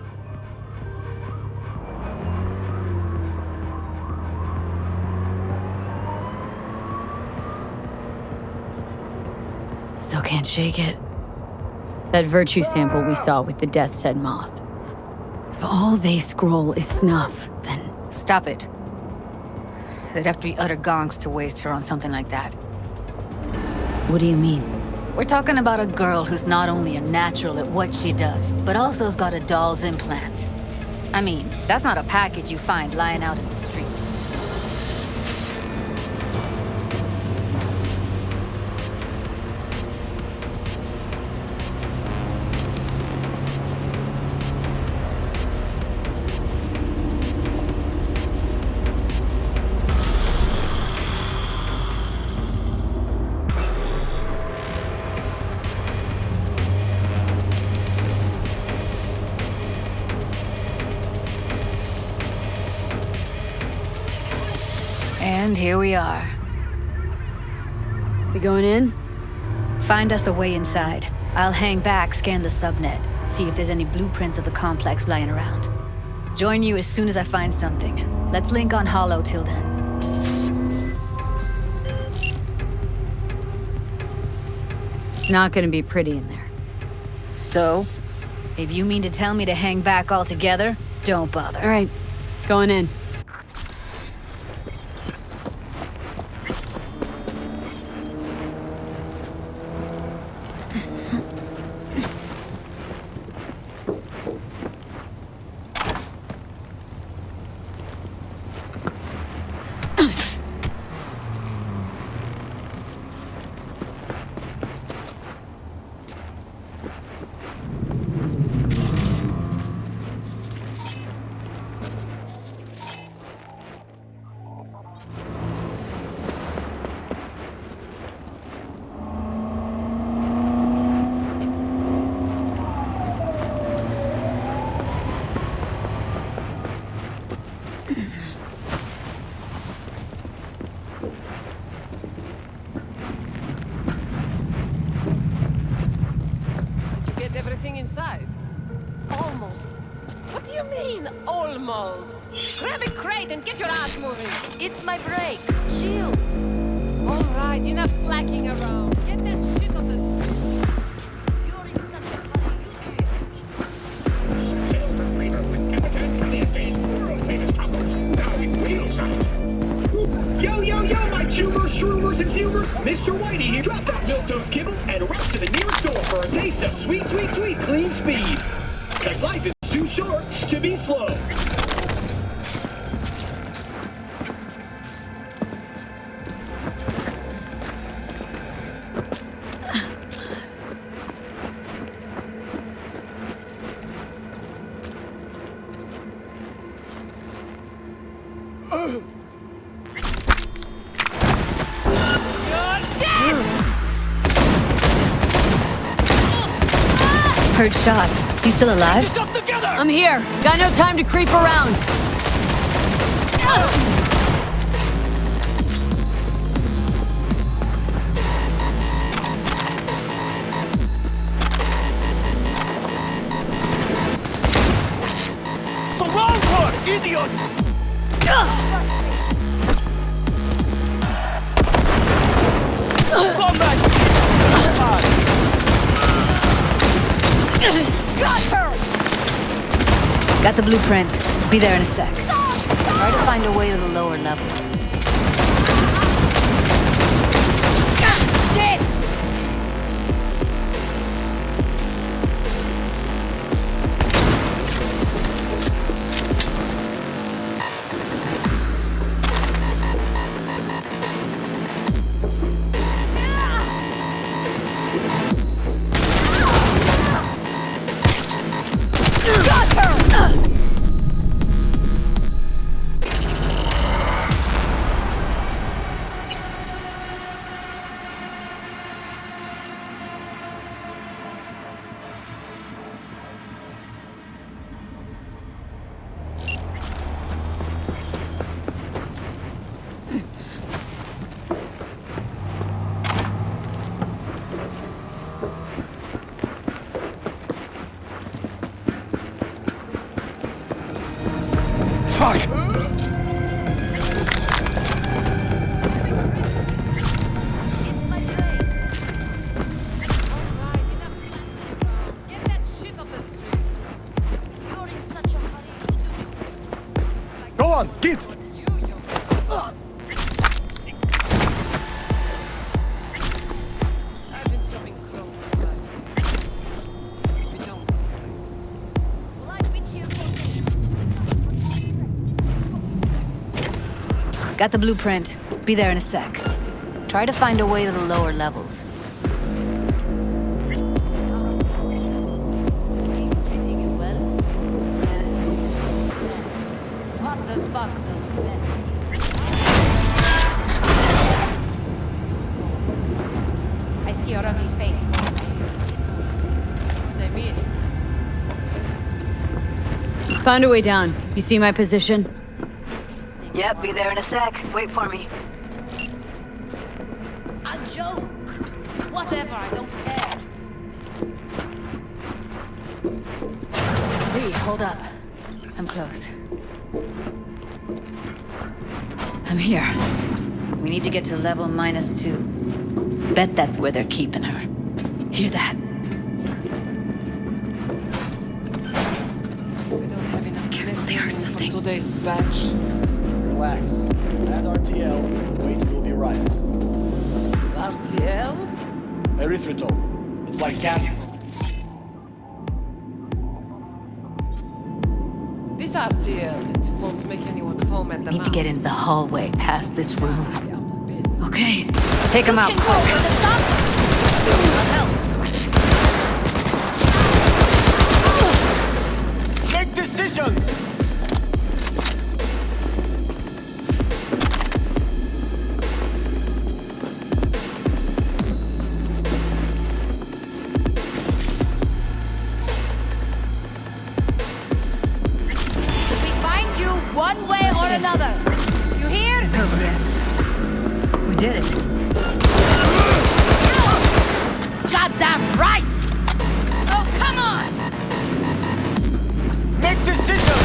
Still can't shake it. That virtue sample we saw with the Death's Head moth. If all they scroll is snuff, then... Stop it. They'd have to be utter gonks to waste her on something like that. What do you mean? We're talking about a girl who's not only a natural at what she does, but also has got a doll's implant. I mean, that's not a package you find lying out in the street. And here we are. We going in? Find us a way inside. I'll hang back, scan the subnet, see if there's any blueprints of the complex lying around. Join you as soon as I find something. Let's link on Holo till then. It's not gonna be pretty in there. So? If you mean to tell me to hang back altogether, don't bother. All right, going in. Everything inside? Almost. What do you mean, almost? Grab a crate and get your ass moving. It's my break. Chill. All right, enough slacking around. Get that shit on the... You're in such a Yo, yo, yo, my chewers, shroomers, and fumers! Mr. Whitey here. Drop that milk-toast kibble and rush to the nearest door for a taste of sweet, sweet, sweet clean speed. Because life is too short to be slow. Heard shots. You still alive? I'm here. Got no time to creep around. Surround her, idiot! Combat! Got her! Got the blueprint. Be there in a sec. Try to find a way to the lower levels. Shit! Fuck! Go on, git! Got the blueprint. Be there in a sec. Try to find a way to the lower levels. What the fuck? I see your ugly face. What I mean? Found a way down. You see my position? Yep, be there in a sec. Wait for me. A joke. Whatever, I don't care. Lee, hold up. I'm close. I'm here. We need to get to level -2. Bet that's where they're keeping her. Hear that? We don't have enough. Careful, they heard something. Today's batch. Relax. Add RTL, wait will be right. RTL? Erythritol. It's like Canvio. This RTL, it won't make anyone foam at the Need to mouth. get in the hallway past this room. Okay, take him out. Make decisions! We find you one way or another. You hear? It's over yet. We did it. Goddamn right! Oh, come on! Make decisions!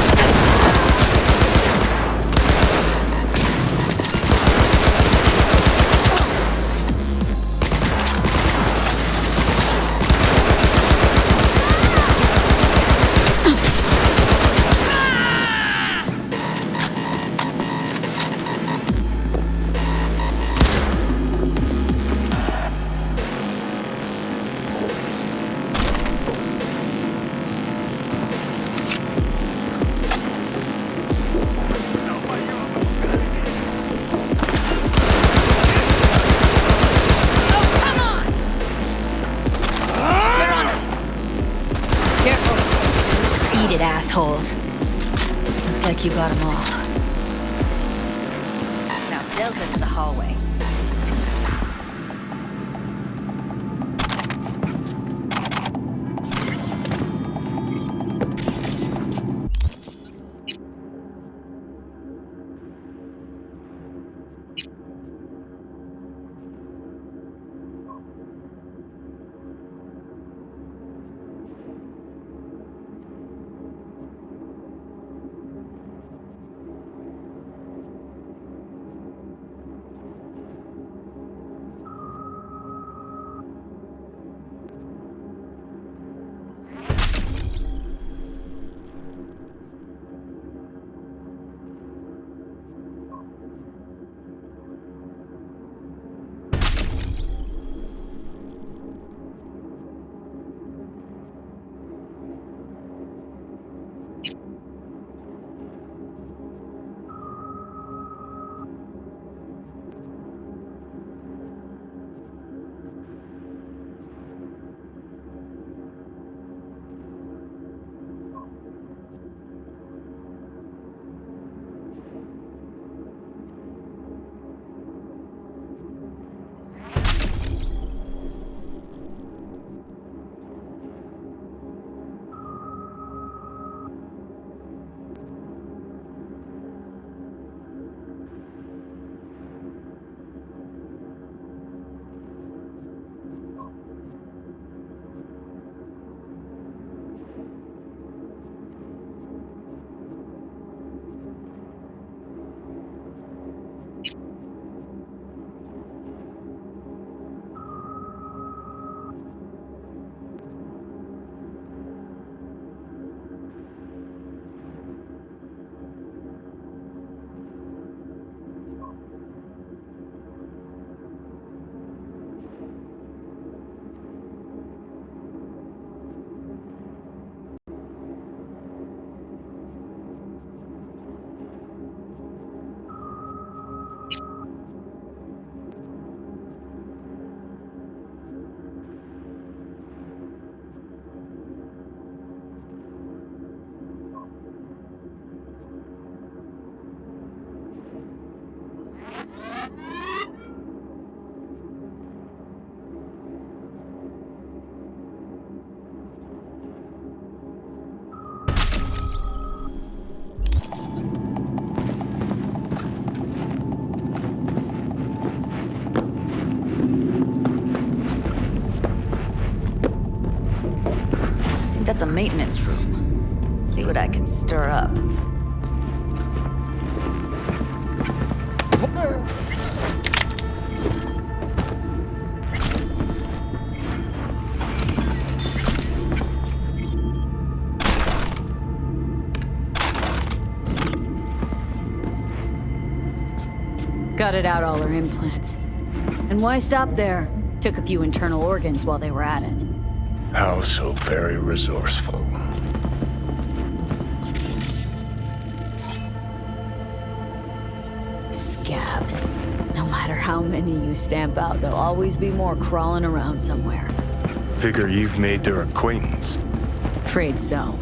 Assholes. Looks like you got them all. Now Delta to the hallway. that's a maintenance room. See what I can stir up. Gutted out all her implants. And why stop there? Took a few internal organs while they were at it. How so very resourceful. Scabs. No matter how many you stamp out, there'll always be more crawling around somewhere. Figure you've made their acquaintance. Afraid so.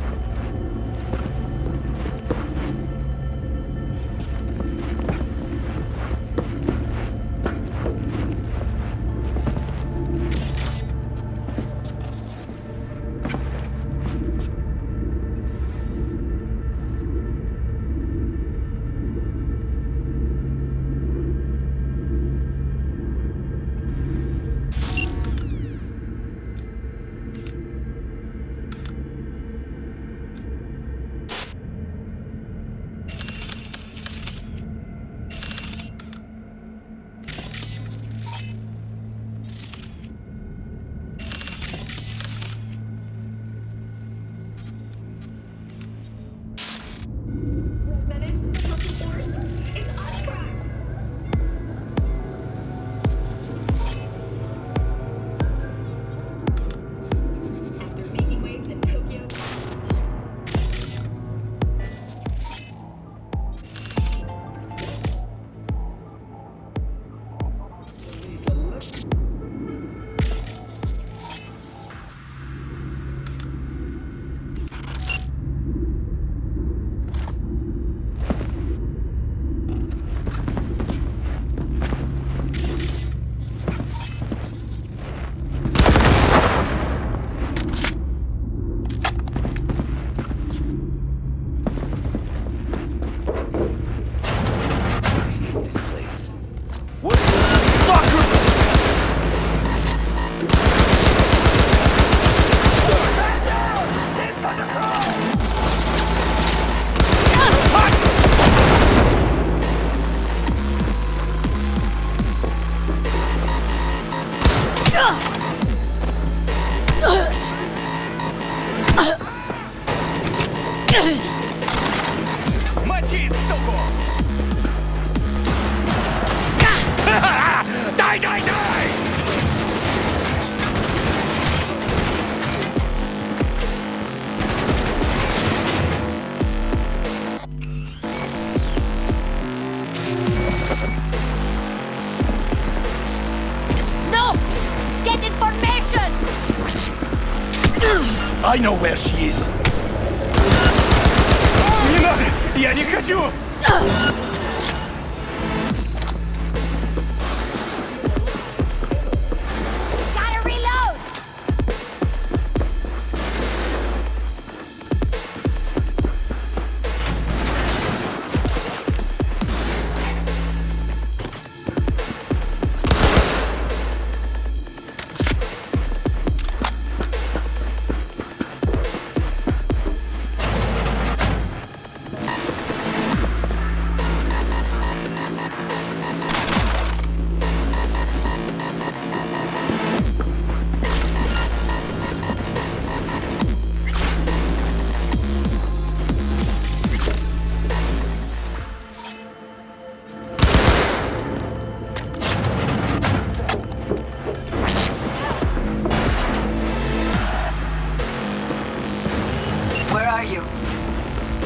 I know where she is. Не надо! Я не хочу! Gotta reload!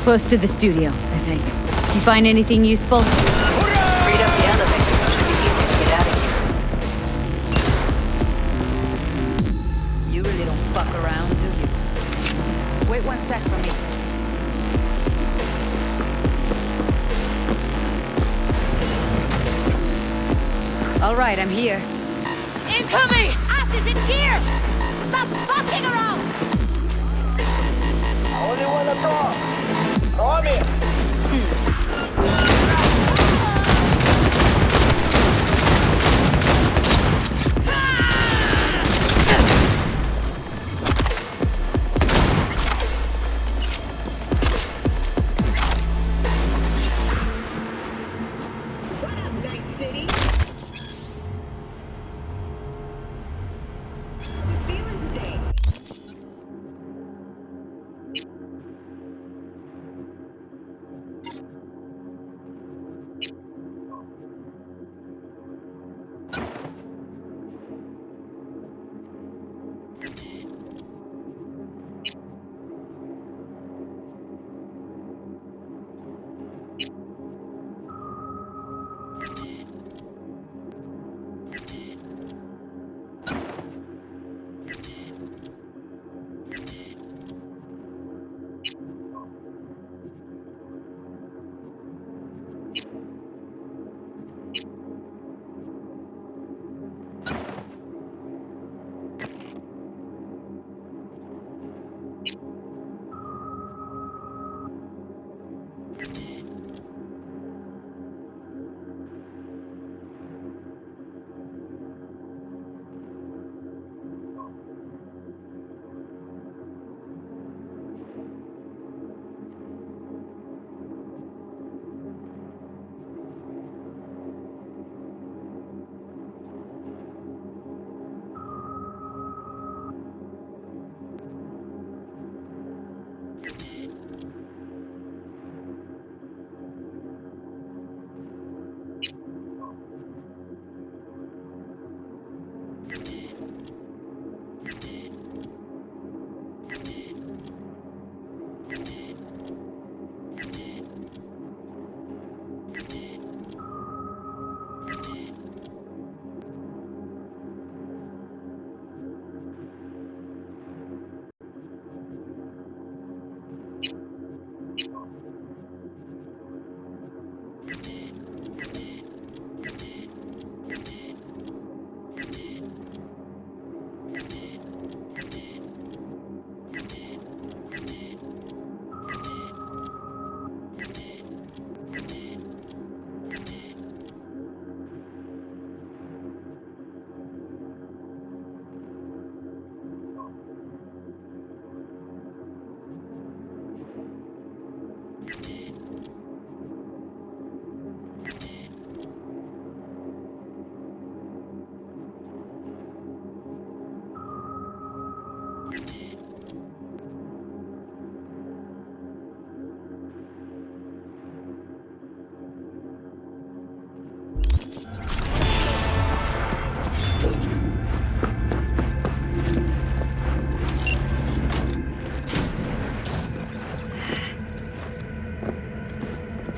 Close to the studio, I think. You find anything useful? Read up the elevator. Should be easy to get out of here. You really don't fuck around, do you? Wait 1 sec for me. All right, I'm here. Incoming! ASUS in gear! Stop fucking around! I only want to talk. Come here.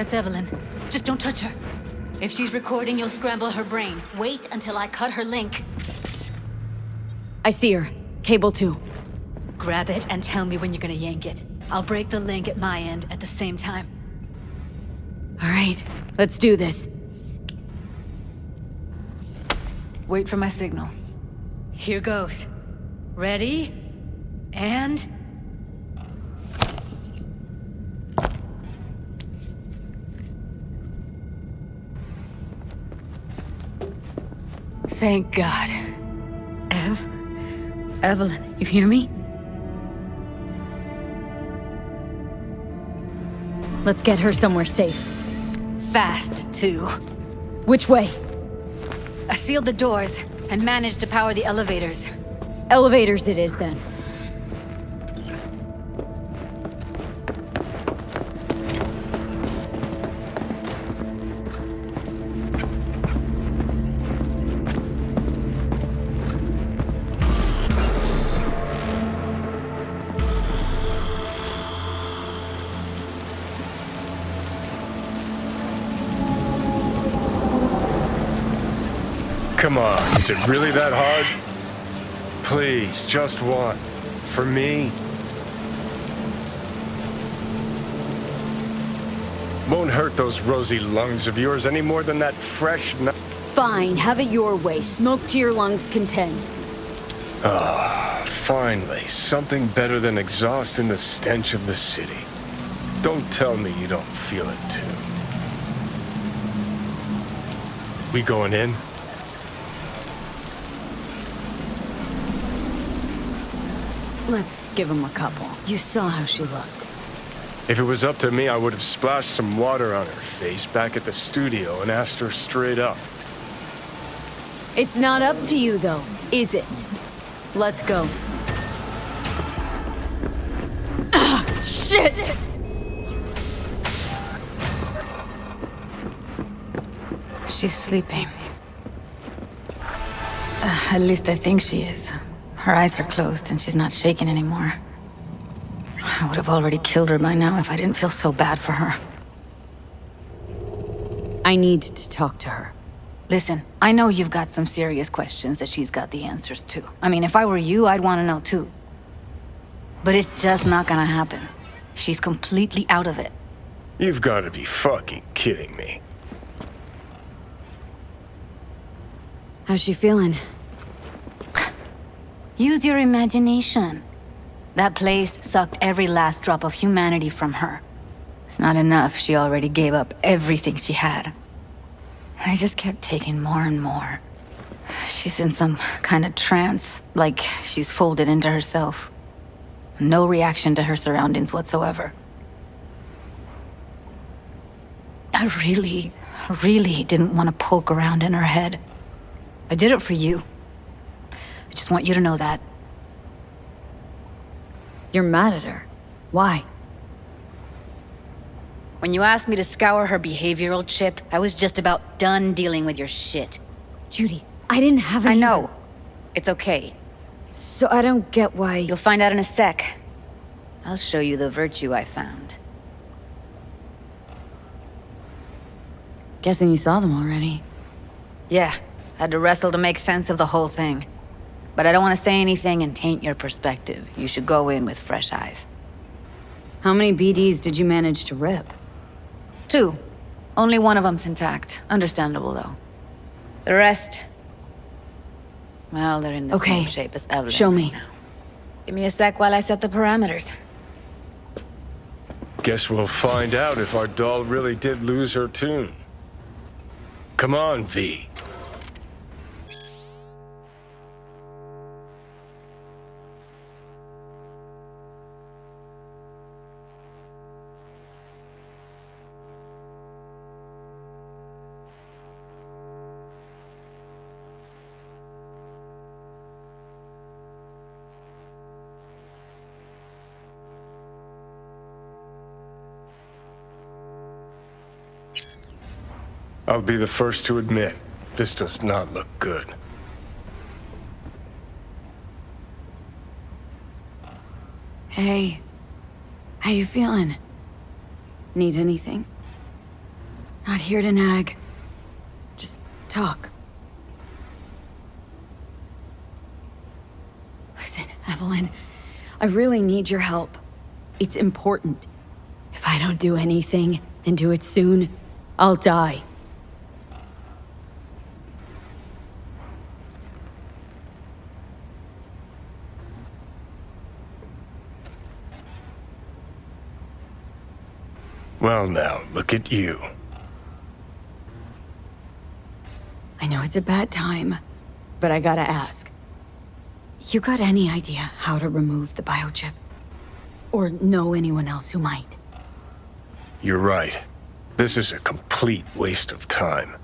That's Evelyn. Just don't touch her. If she's recording, you'll scramble her brain. Wait until I cut her link. I see her. Cable 2. Grab it and tell me when you're gonna yank it. I'll break the link at my end at the same time. All right, let's do this. Wait for my signal. Here goes. Ready? And... Thank God. Evelyn, you hear me? Let's get her somewhere safe. Fast, too. Which way? I sealed the doors and managed to power the elevators. Elevators it is, then. Come on, is it really that hard? Please, just one. For me. Won't hurt those rosy lungs of yours any more than that fresh... Fine, have it your way. Smoke to your lungs' content. Ah, finally. Something better than exhaust in the stench of the city. Don't tell me you don't feel it, too. We going in? Let's give him a couple. You saw how she looked. If it was up to me, I would have splashed some water on her face back at the studio and asked her straight up. It's not up to you, though, is it? Let's go. Ah, shit! She's sleeping. At least I think she is. Her eyes are closed and she's not shaking anymore. I would have already killed her by now if I didn't feel so bad for her. I need to talk to her. Listen, I know you've got some serious questions that she's got the answers to. I mean, if I were you, I'd want to know too. But it's just not gonna happen. She's completely out of it. You've got to be fucking kidding me. How's she feeling? Use your imagination. That place sucked every last drop of humanity from her. It's not enough, she already gave up everything she had. I just kept taking more and more. She's in some kind of trance, like she's folded into herself. No reaction to her surroundings whatsoever. I really didn't want to poke around in her head. I did it for you. I just want you to know that. You're mad at her. Why? When you asked me to scour her behavioral chip, I was just about done dealing with your shit. Judy, I didn't have any... I know. It's okay. So I don't get why... You'll find out in a sec. I'll show you the virtue I found. Guessing you saw them already. Yeah. Had to wrestle to make sense of the whole thing. But I don't want to say anything and taint your perspective. You should go in with fresh eyes. How many BDs did you manage to rip? 2. Only one of them's intact. Understandable, though. The rest... well, they're in the same shape as Evelyn. Show me. Right now. Give me a sec while I set the parameters. Guess we'll find out if our doll really did lose her tune. Come on, V. I'll be the first to admit, this does not look good. Hey, how you feeling? Need anything? Not here to nag. Just talk. Listen, Evelyn, I really need your help. It's important. If I don't do anything, and do it soon, I'll die. Well now, look at you. I know it's a bad time, but I gotta ask. You got any idea how to remove the biochip? Or know anyone else who might? You're right. This is a complete waste of time.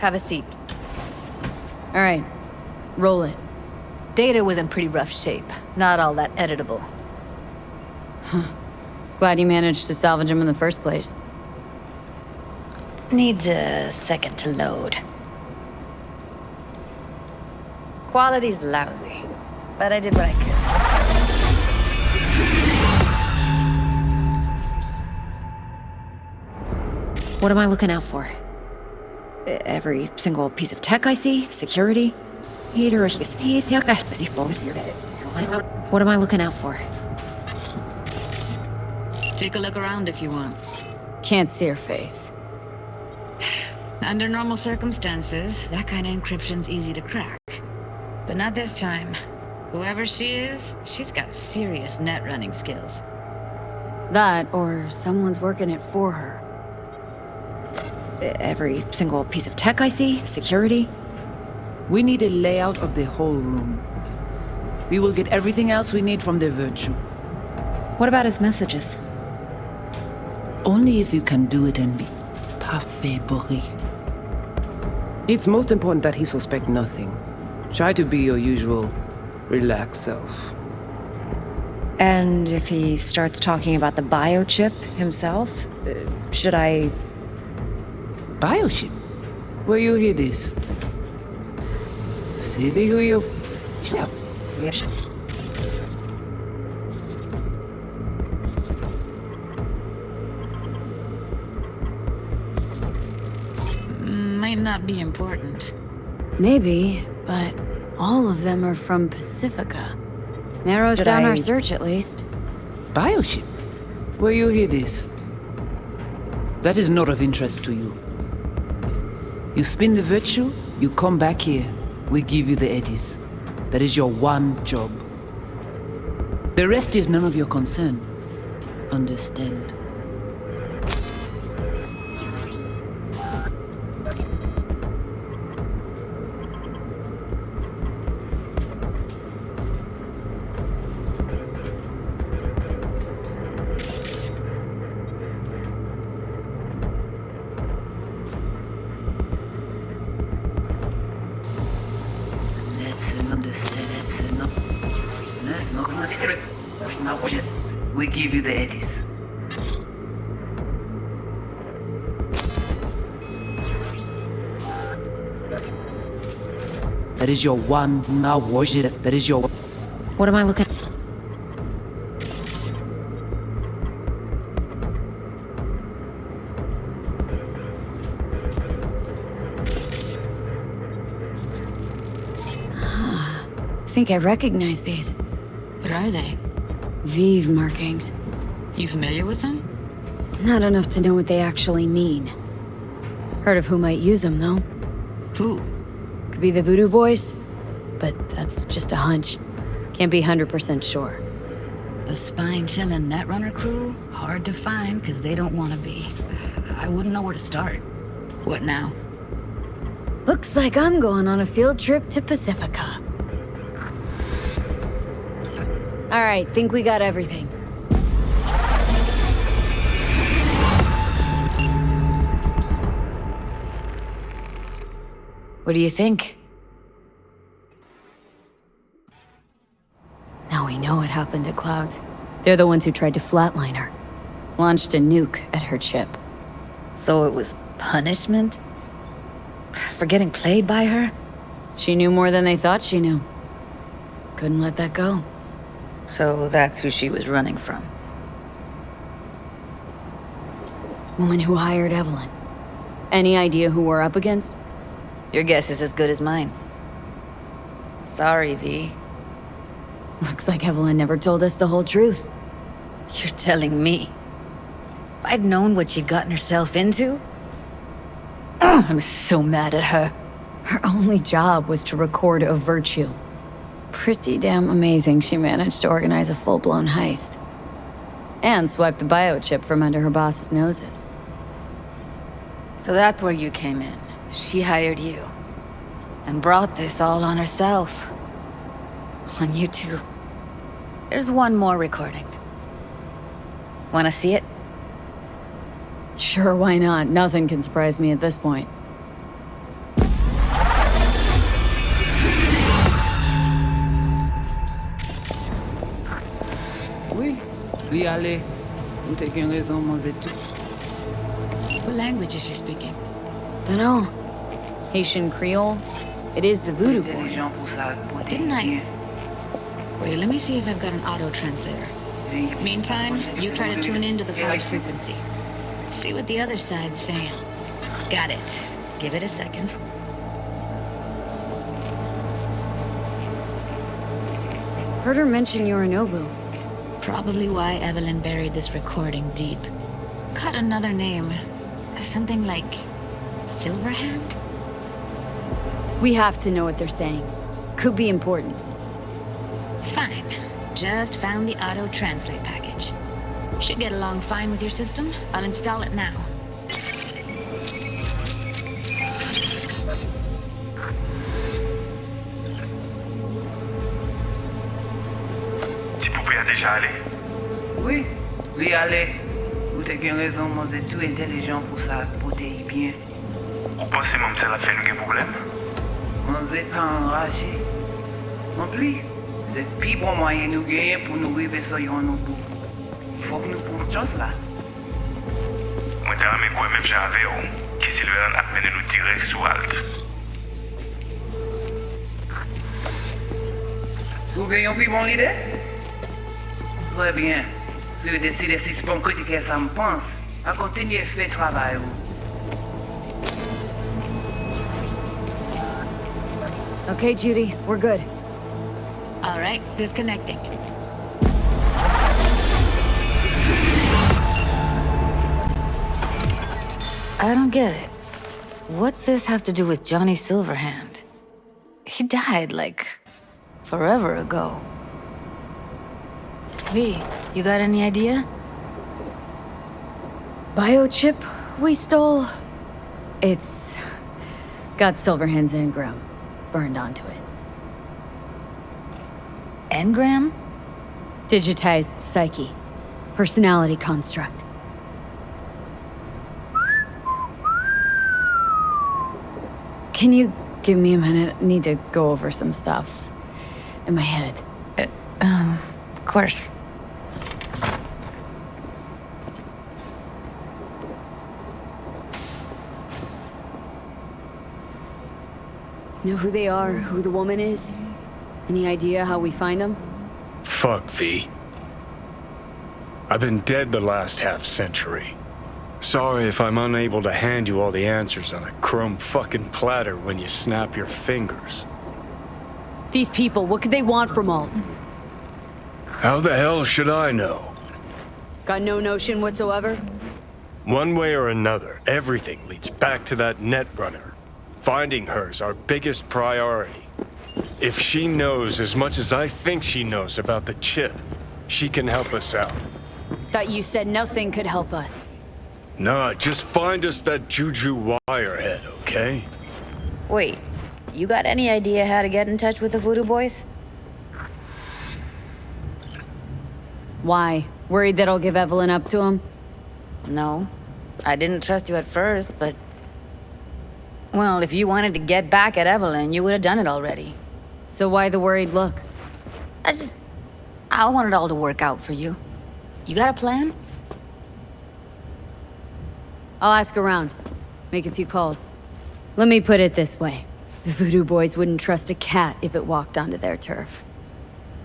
Have a seat. All right, roll it. Data was in pretty rough shape. Not all that editable. Huh. Glad you managed to salvage them in the first place. Needs a second to load. Quality's lousy, but I did what I could. What am I looking out for? Every single piece of tech I see? Security? What am I looking out for? Take a look around if you want. Can't see her face. Under normal circumstances, that kind of encryption's easy to crack. But not this time. Whoever she is, she's got serious net running skills. That, or someone's working it for her. Every single piece of tech I see? Security? We need a layout of the whole room. We will get everything else we need from the Virtue. What about his messages? Only if you can do it and be parfait bourré. It's most important that he suspect nothing. Try to be your usual, relaxed self. And if he starts talking about the biochip himself, should I... Biochip? Where you hear this? See who you... Yeah. Might not be important. Maybe, but all of them are from Pacifica. Narrows down our search, at least. Biochip? Where you hear this? That is not of interest to you. You spin the Virtue, you come back here. We give you the eddies. That is your one job. The rest is none of your concern. Understand? We give you the eddies. That is your one. Now watch it. That is your... What am I looking... I think I recognize these. What are they? Vive markings. You familiar with them? Not enough to know what they actually mean. Heard of who might use them, though. Who? Could be the Voodoo Boys, but that's just a hunch. Can't be 100% sure. The spine-chilling Netrunner crew? Hard to find, because they don't want to be. I wouldn't know where to start. What now? Looks like I'm going on a field trip to Pacifica. All right, think we got everything. What do you think? Now we know what happened to Clouds. They're the ones who tried to flatline her. Launched a nuke at her chip. So it was punishment? For getting played by her? She knew more than they thought she knew. Couldn't let that go. So that's who she was running from. Woman who hired Evelyn. Any idea who we're up against? Your guess is as good as mine. Sorry, V. Looks like Evelyn never told us the whole truth. You're telling me? If I'd known what she'd gotten herself into... I'm so mad at her. Her only job was to record a virtue. Pretty damn amazing she managed to organize a full-blown heist. And swipe the biochip from under her boss's noses. So that's where you came in. She hired you. And brought this all on herself. On you too. There's one more recording. Wanna see it? Sure, why not? Nothing can surprise me at this point. Oui, oui, allez. Vous avez raison, Mhz Ram. What language is she speaking? Dunno. Haitian Creole? It is the Voodoo Boys. Didn't I? Wait, let me see if I've got an auto-translator. Meantime, you try to tune into the phone's frequency. See what the other side's saying. Got it. Give it a second. Heard her mention Yorinobu. Probably why Evelyn buried this recording deep. Cut another name. Something like... Silverhand? We have to know what they're saying. Could be important. Fine. Just found the auto-translate package. Should get along fine with your system. I'll install it now. Tu pouvais déjà aller? Oui, oui, allez. Vous avez raison, Mhz Ram est intelligent pour ça, pour t'aider bien. Vous pensez même que ça a fait un problème? Mhz pas enragé. Non plus, c'est le plus bon moyen de nous gagner pour nous arriver sur nos bouts. Il faut que nous prenions chance là. Moi, t'as ramé quoi même Canvio, qui Sylvain a mené nous tirer sous halte. Vous avez pris mon idée? Très bien. Si vous décidez si c'est bon critiquer ça me pense, à continuer à faire le travail. Okay, Judy, we're good. All right, disconnecting. I don't get it. What's this have to do with Johnny Silverhand? He died, like, forever ago. V, you got any idea? Biochip we stole? It's got Silverhand's engram burned onto it. Engram? Digitized psyche. Personality construct. Can you give me a minute? I need to go over some stuff in my head. Of course. Know who they are, who the woman is? Any idea how we find them? Fuck, V. I've been dead the last half-century. Sorry if I'm unable to hand you all the answers on a chrome fucking platter when you snap your fingers. These people, what could they want from Alt? How the hell should I know? Got no notion whatsoever? One way or another, everything leads back to that netrunner. Finding her's our biggest priority. If she knows as much as I think she knows about the chip, she can help us out. Thought you said nothing could help us. Nah, just find us that Juju wirehead, okay? Wait, you got any idea how to get in touch with the Voodoo Boys? Why? Worried that I'll give Evelyn up to him? No. I didn't trust you at first, but... Well, if you wanted to get back at Evelyn, you would have done it already. So why the worried look? I want it all to work out for you. You got a plan? I'll ask around. Make a few calls. Let me put it this way. The Voodoo Boys wouldn't trust a cat if it walked onto their turf.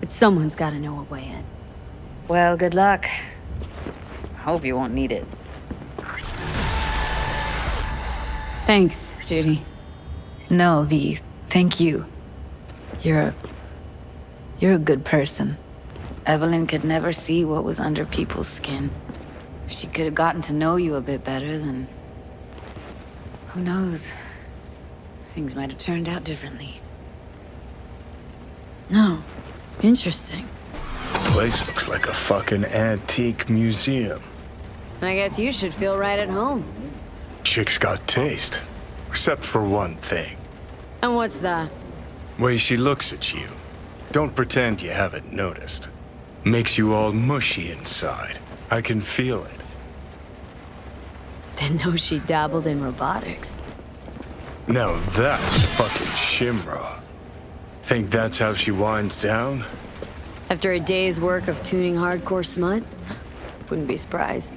But someone's gotta know a way in. Well, good luck. Hope you won't need it. Thanks, Judy. No, V. Thank you. You're a good person. Evelyn could never see what was under people's skin. If she could have gotten to know you a bit better, then... who knows? Things might have turned out differently. No. Interesting. Place looks like a fucking antique museum. I guess you should feel right at home. Chick's got taste. Except for one thing. And what's that? Way she looks at you. Don't pretend you haven't noticed. Makes you all mushy inside. I can feel it. Didn't know she dabbled in robotics. Now that's fucking Shimra. Think that's how she winds down? After a day's work of tuning hardcore smut? Wouldn't be surprised.